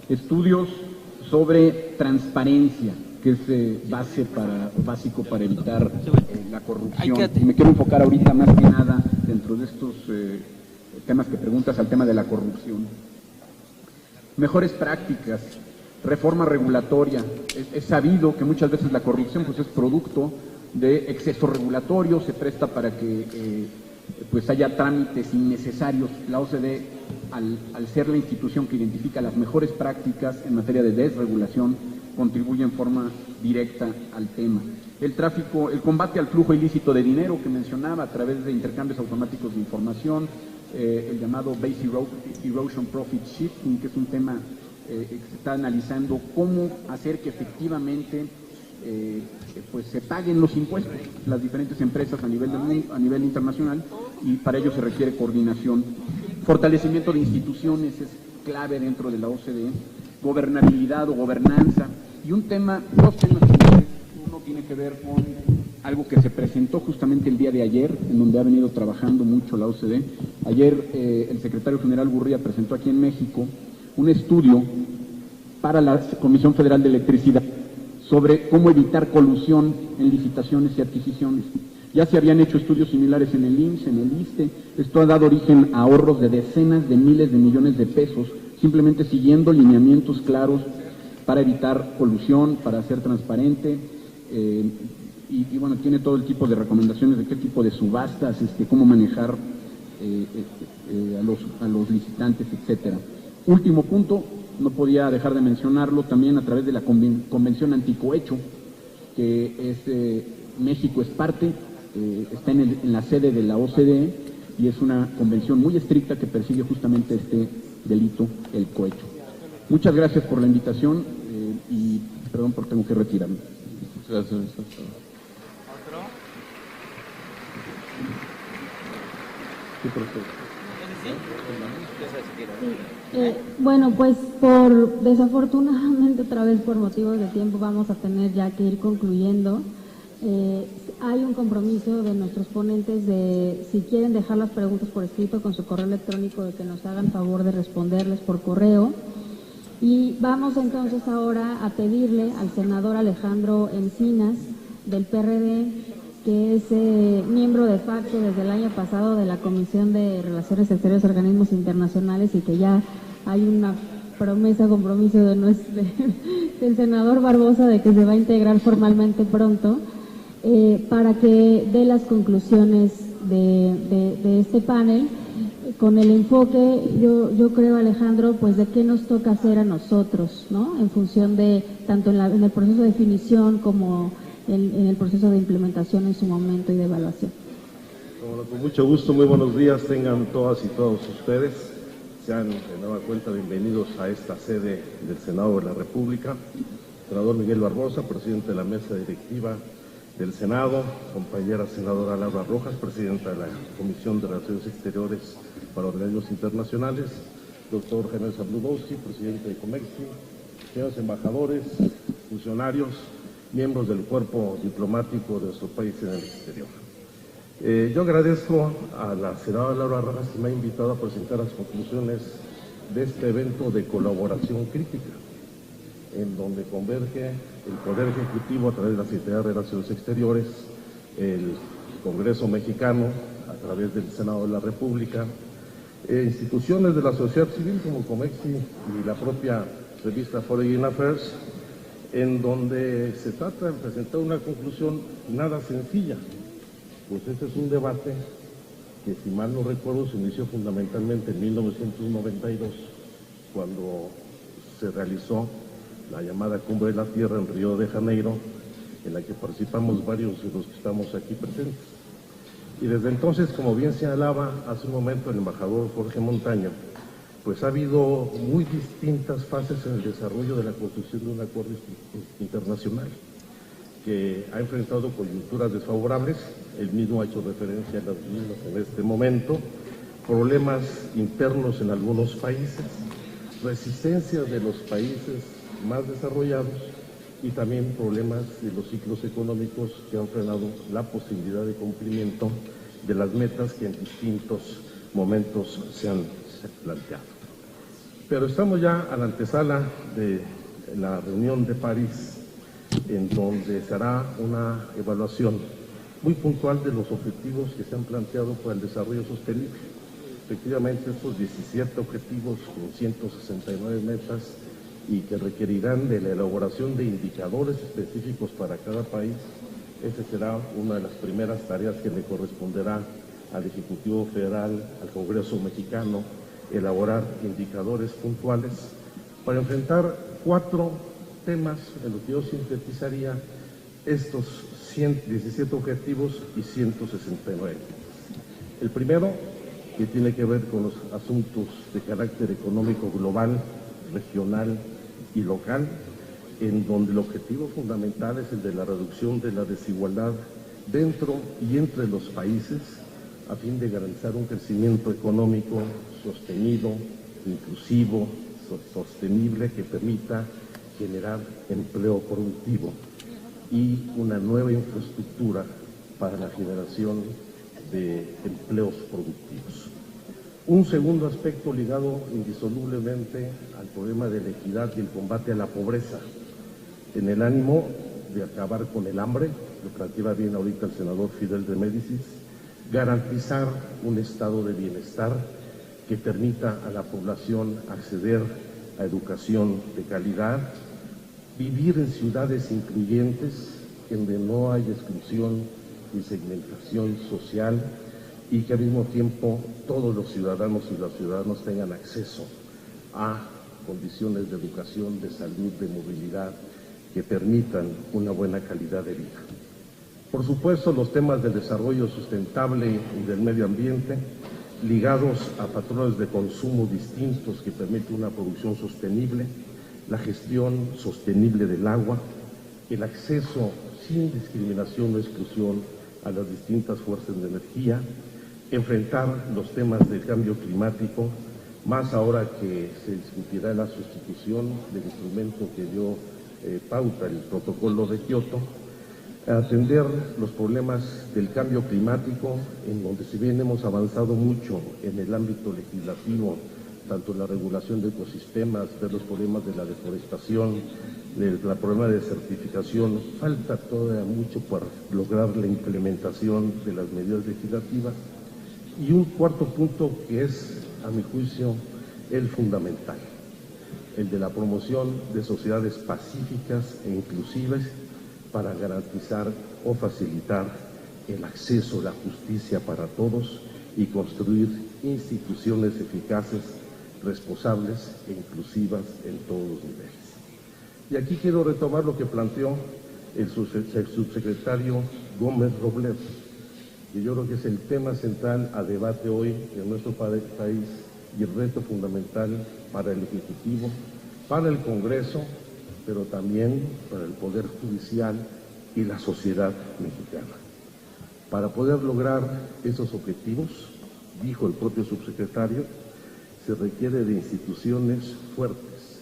estudios sobre transparencia, que es básico para evitar la corrupción. Y me quiero enfocar ahorita más que nada dentro de estos temas que preguntas al tema de la corrupción. Mejores prácticas, reforma regulatoria. Es sabido que muchas veces la corrupción pues es producto de exceso regulatorio, se presta para que pues haya trámites innecesarios. La OCDE, al ser la institución que identifica las mejores prácticas en materia de desregulación, contribuye en forma directa al tema. El combate al flujo ilícito de dinero que mencionaba a través de intercambios automáticos de información, el llamado Base Erosion Profit Shifting, que es un tema que se está analizando cómo hacer que efectivamente pues se paguen los impuestos las diferentes empresas a nivel internacional, y para ello se requiere coordinación. Fortalecimiento de instituciones es clave dentro de la OCDE, gobernabilidad o gobernanza, y dos temas finales. Uno tiene que ver con algo que se presentó justamente el día de ayer, en donde ha venido trabajando mucho la OCDE. Ayer el secretario general Gurría presentó aquí en México un estudio para la Comisión Federal de Electricidad sobre cómo evitar colusión en licitaciones y adquisiciones. Ya se habían hecho estudios similares en el IMSS, en el ISSSTE. Esto ha dado origen a ahorros de decenas de miles de millones de pesos, simplemente siguiendo lineamientos claros para evitar colusión, para ser transparente, y bueno, tiene todo el tipo de recomendaciones de qué tipo de subastas, cómo manejar a los licitantes, etcétera. Último punto, no podía dejar de mencionarlo, también a través de la Convención Anticohecho, que México es parte, está en la sede de la OCDE, y es una convención muy estricta que persigue justamente este delito, el cohecho. Muchas gracias por la invitación y perdón porque tengo que retirarme. Muchas gracias. Bueno, pues desafortunadamente otra vez por motivos de tiempo vamos a tener ya que ir concluyendo. Hay un compromiso de nuestros ponentes de, si quieren dejar las preguntas por escrito con su correo electrónico, de que nos hagan favor de responderles por correo. Y vamos entonces ahora a pedirle al senador Alejandro Encinas, del PRD, que es miembro de facto desde el año pasado de la Comisión de Relaciones Exteriores y Organismos Internacionales, y que ya hay una promesa, compromiso del senador Barbosa de que se va a integrar formalmente pronto, para que dé las conclusiones de este panel, con el enfoque, yo creo, Alejandro, pues de qué nos toca hacer a nosotros, ¿no? En función de, tanto en el proceso de definición como en el proceso de implementación en su momento y de evaluación. Bueno, con mucho gusto, muy buenos días, tengan todas y todos ustedes. Sean de nueva cuenta bienvenidos a esta sede del Senado de la República. Senador Miguel Barbosa, presidente de la mesa directiva del Senado, compañera senadora Laura Rojas, presidenta de la Comisión de Relaciones Exteriores para Organismos Internacionales, doctor General Zabludowski, presidente de Comexi, señores embajadores, funcionarios, miembros del cuerpo diplomático de nuestro país en el exterior. Yo agradezco a la senadora Laura Rojas que me ha invitado a presentar las conclusiones de este evento de colaboración crítica, en donde converge el Poder Ejecutivo a través de la Secretaría de Relaciones Exteriores, el Congreso Mexicano a través del Senado de la República, instituciones de la sociedad civil como Comexi y la propia revista Foreign Affairs, en donde se trata de presentar una conclusión nada sencilla, pues este es un debate que, si mal no recuerdo, se inició fundamentalmente en 1992, cuando se realizó la llamada Cumbre de la Tierra en Río de Janeiro, en la que participamos varios de los que estamos aquí presentes. Y desde entonces, como bien señalaba hace un momento el embajador Jorge Montaño, pues ha habido muy distintas fases en el desarrollo de la construcción de un acuerdo internacional, que ha enfrentado coyunturas desfavorables, él mismo ha hecho referencia a las mismas en este momento, problemas internos en algunos países, resistencias de los países más desarrollados y también problemas de los ciclos económicos que han frenado la posibilidad de cumplimiento de las metas que en distintos momentos se han planteado. Pero estamos ya a la antesala de la reunión de París, en donde se hará una evaluación muy puntual de los objetivos que se han planteado para el desarrollo sostenible. Efectivamente, estos 17 objetivos con 169 metas y que requerirán de la elaboración de indicadores específicos para cada país, esa será una de las primeras tareas que le corresponderá al Ejecutivo Federal, al Congreso Mexicano, elaborar indicadores puntuales para enfrentar 4 temas en los que yo sintetizaría estos 117 objetivos y 169. El primero, que tiene que ver con los asuntos de carácter económico global, regional y local, en donde el objetivo fundamental es el de la reducción de la desigualdad dentro y entre los países, a fin de garantizar un crecimiento económico sostenido, inclusivo, sostenible, que permita generar empleo productivo y una nueva infraestructura para la generación de empleos productivos. Un segundo aspecto ligado indisolublemente al problema de la equidad y el combate a la pobreza, en el ánimo de acabar con el hambre, lo planteaba bien ahorita el senador Fidel de Médicis, garantizar un estado de bienestar que permita a la población acceder a educación de calidad, vivir en ciudades incluyentes, donde no hay exclusión ni segmentación social, y que al mismo tiempo todos los ciudadanos y las ciudadanas tengan acceso a condiciones de educación, de salud, de movilidad, que permitan una buena calidad de vida. Por supuesto, los temas del desarrollo sustentable y del medio ambiente, ligados a patrones de consumo distintos que permiten una producción sostenible, la gestión sostenible del agua, el acceso sin discriminación o exclusión a las distintas fuerzas de energía, enfrentar los temas del cambio climático, más ahora que se discutirá la sustitución del instrumento que dio pauta el protocolo de Kioto, atender los problemas del cambio climático, en donde si bien hemos avanzado mucho en el ámbito legislativo tanto la regulación de ecosistemas, ver los problemas de la deforestación, el problema de certificación. Falta todavía mucho para lograr la implementación de las medidas legislativas. Y un cuarto punto que es, a mi juicio, el fundamental, el de la promoción de sociedades pacíficas e inclusivas para garantizar o facilitar el acceso a la justicia para todos y construir instituciones eficaces, responsables e inclusivas en todos los niveles. Y aquí quiero retomar lo que planteó el subsecretario Gómez Robledo, que yo creo que es el tema central a debate hoy en nuestro país y el reto fundamental para el Ejecutivo, para el Congreso, pero también para el Poder Judicial y la sociedad mexicana. Para poder lograr esos objetivos, dijo el propio subsecretario, se requiere de instituciones fuertes,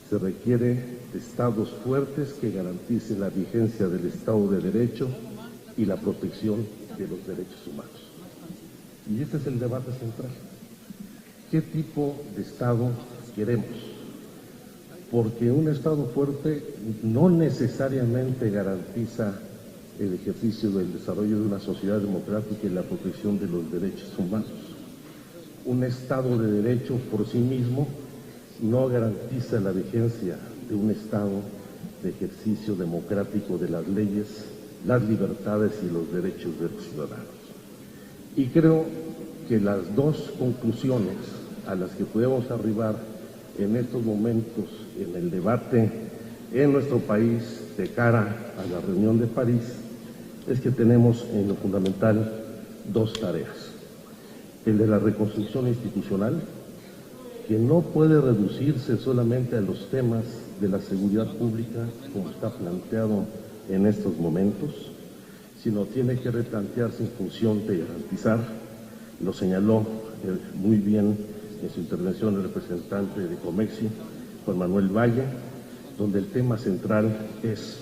se requiere de estados fuertes que garanticen la vigencia del Estado de Derecho y la protección de los derechos humanos. Y este es el debate central. ¿Qué tipo de Estado queremos? Porque un Estado fuerte no necesariamente garantiza el ejercicio del desarrollo de una sociedad democrática y la protección de los derechos humanos. Un Estado de Derecho por sí mismo no garantiza la vigencia de un Estado de ejercicio democrático de las leyes, las libertades y los derechos de los ciudadanos. Y creo que las dos conclusiones a las que podemos arribar en estos momentos en el debate en nuestro país de cara a la reunión de París es que tenemos en lo fundamental dos tareas. El de la reconstrucción institucional, que no puede reducirse solamente a los temas de la seguridad pública, como está planteado en estos momentos, sino tiene que replantearse en función de garantizar, lo señaló muy bien en su intervención el representante de Comexi, Juan Manuel Valle, donde el tema central es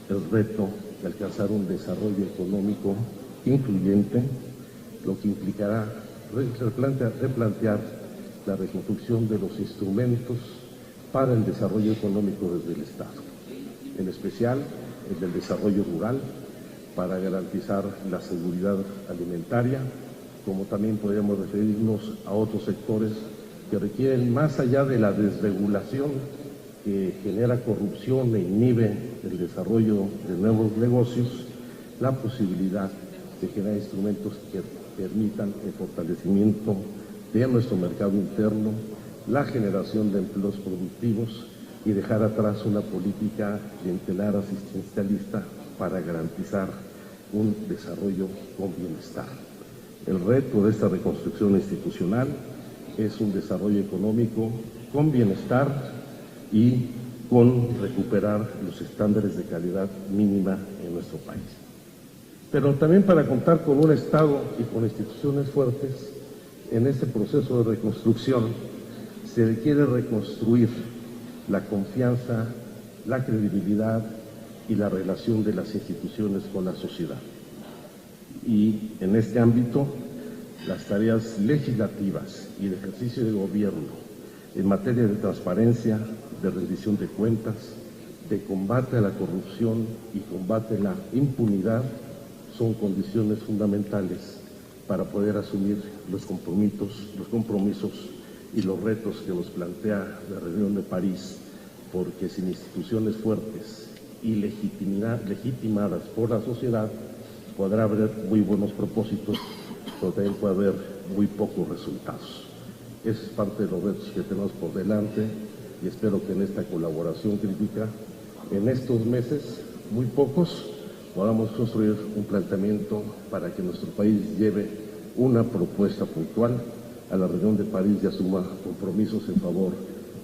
el reto de alcanzar un desarrollo económico incluyente, lo que implicará replantear la reconstrucción de los instrumentos para el desarrollo económico desde el Estado, en especial el del desarrollo rural, para garantizar la seguridad alimentaria, como también podríamos referirnos a otros sectores que requieren, más allá de la desregulación que genera corrupción e inhibe el desarrollo de nuevos negocios, la posibilidad de generar instrumentos que permitan el fortalecimiento de nuestro mercado interno, la generación de empleos productivos y dejar atrás una política clientelar asistencialista para garantizar un desarrollo con bienestar. El reto de esta reconstrucción institucional es un desarrollo económico con bienestar y con recuperar los estándares de calidad mínima en nuestro país. Pero también para contar con un Estado y con instituciones fuertes, en este proceso de reconstrucción se requiere reconstruir la confianza, la credibilidad y la relación de las instituciones con la sociedad. Y en este ámbito, las tareas legislativas y el ejercicio de gobierno en materia de transparencia, de rendición de cuentas, de combate a la corrupción y combate a la impunidad son condiciones fundamentales para poder asumir los compromisos y los retos que nos plantea la reunión de París, porque sin instituciones fuertes y legitimadas por la sociedad podrá haber muy buenos propósitos, pero también puede haber muy pocos resultados. Esa es parte de los retos que tenemos por delante y espero que en esta colaboración crítica, en estos meses, muy pocos, podamos construir un planteamiento para que nuestro país lleve una propuesta puntual a la reunión de París y asuma compromisos en favor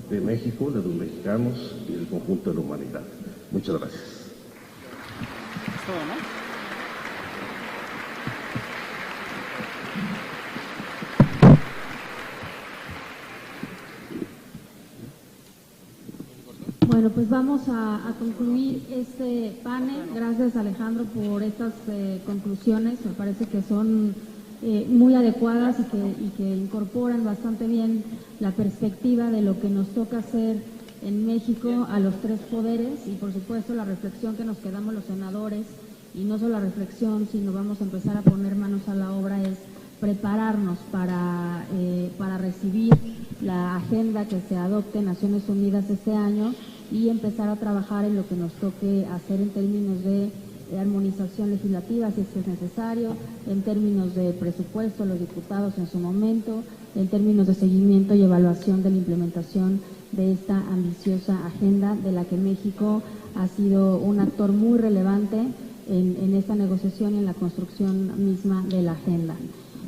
de México, de los mexicanos y del conjunto de la humanidad. Muchas gracias. Es todo, ¿no? Bueno, pues vamos a concluir este panel. Gracias, Alejandro, por estas conclusiones. Me parece que son muy adecuadas y que incorporan bastante bien la perspectiva de lo que nos toca hacer en México a los tres poderes y por supuesto la reflexión que nos quedamos los senadores, y no solo la reflexión, sino vamos a empezar a poner manos a la obra, es prepararnos para recibir la agenda que se adopte en Naciones Unidas este año y empezar a trabajar en lo que nos toque hacer en términos de armonización legislativa, si es necesario, en términos de presupuesto, los diputados en su momento, en términos de seguimiento y evaluación de la implementación de esta ambiciosa agenda de la que México ha sido un actor muy relevante en esta negociación y en la construcción misma de la agenda.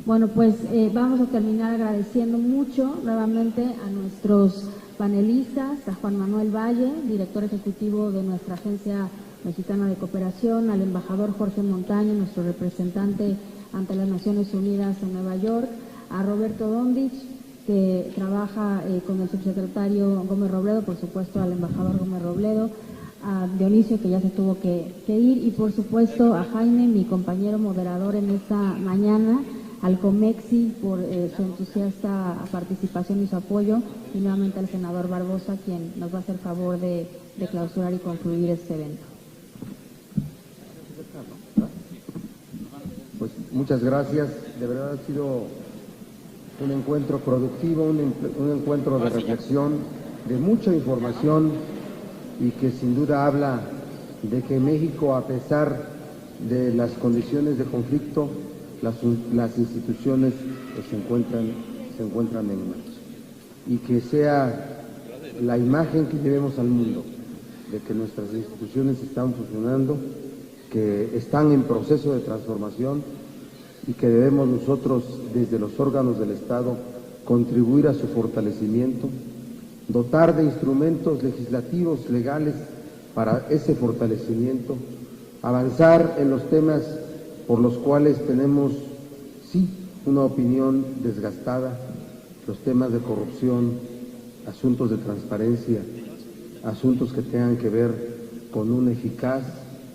Bueno, pues vamos a terminar agradeciendo mucho nuevamente a nuestros panelistas, a Juan Manuel Valle, director ejecutivo de nuestra Agencia Mexicana de Cooperación, al embajador Jorge Montaño, nuestro representante ante las Naciones Unidas en Nueva York, a Roberto Dondich, que trabaja con el subsecretario Gómez Robledo, por supuesto al embajador Gómez Robledo, a Dionisio, que ya se tuvo que ir, y por supuesto a Jaime, mi compañero moderador en esta mañana, al COMEXI por su entusiasta participación y su apoyo, y nuevamente al senador Barbosa, quien nos va a hacer favor de clausurar y concluir este evento. Pues muchas gracias, de verdad ha sido un encuentro productivo, un encuentro de reflexión, de mucha información y que sin duda habla de que México, a pesar de las condiciones de conflicto, las instituciones se encuentran en marcha y que sea la imagen que llevemos al mundo de que nuestras instituciones están funcionando, que están en proceso de transformación y que debemos nosotros desde los órganos del Estado contribuir a su fortalecimiento, dotar de instrumentos legislativos, legales para ese fortalecimiento, avanzar en los temas por los cuales tenemos, sí, una opinión desgastada, los temas de corrupción, asuntos de transparencia, asuntos que tengan que ver con un eficaz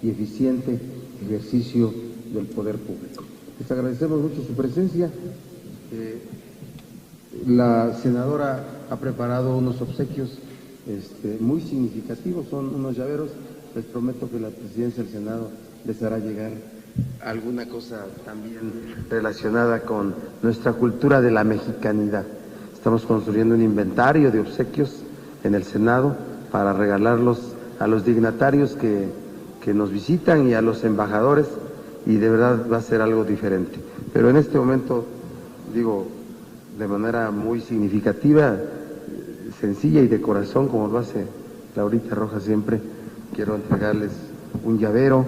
y eficiente ejercicio del poder público. Les agradecemos mucho su presencia. La senadora ha preparado unos obsequios muy significativos, son unos llaveros. Les prometo que la presidencia del Senado les hará llegar alguna cosa también relacionada con nuestra cultura de la mexicanidad. Estamos construyendo un inventario de obsequios en el Senado para regalarlos a los dignatarios que nos visitan y a los embajadores, y de verdad va a ser algo diferente. Pero en este momento, digo, de manera muy significativa, sencilla y de corazón, como lo hace Laurita Rojas siempre, quiero entregarles un llavero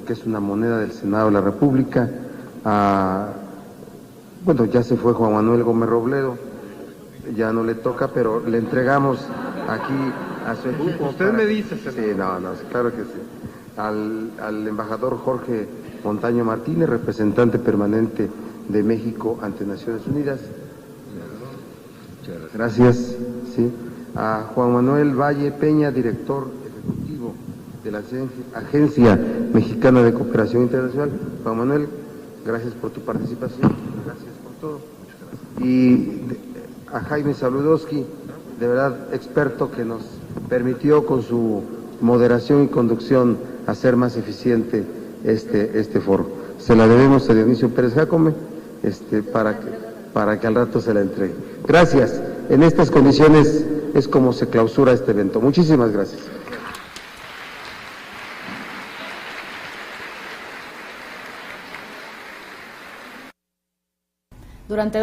que es una moneda del Senado de la República. Bueno, ya se fue Juan Manuel Gómez Robledo, ya no le toca, pero le entregamos aquí a su equipo. Usted me dice, Sí, claro que sí. Al embajador Jorge Montaño Martínez, representante permanente de México ante Naciones Unidas. Gracias. Sí. A Juan Manuel Valle Peña, director ejecutivo de la Agencia Mexicana de Cooperación Internacional. Juan Manuel, gracias por tu participación, gracias por todo. Y a Jaime Saludowski, de verdad experto, que nos permitió con su moderación y conducción hacer más eficiente este foro. Se la debemos a Dionisio Pérez Jácome para que al rato se la entregue. Gracias. En estas condiciones es como se clausura este evento. Muchísimas gracias. Durante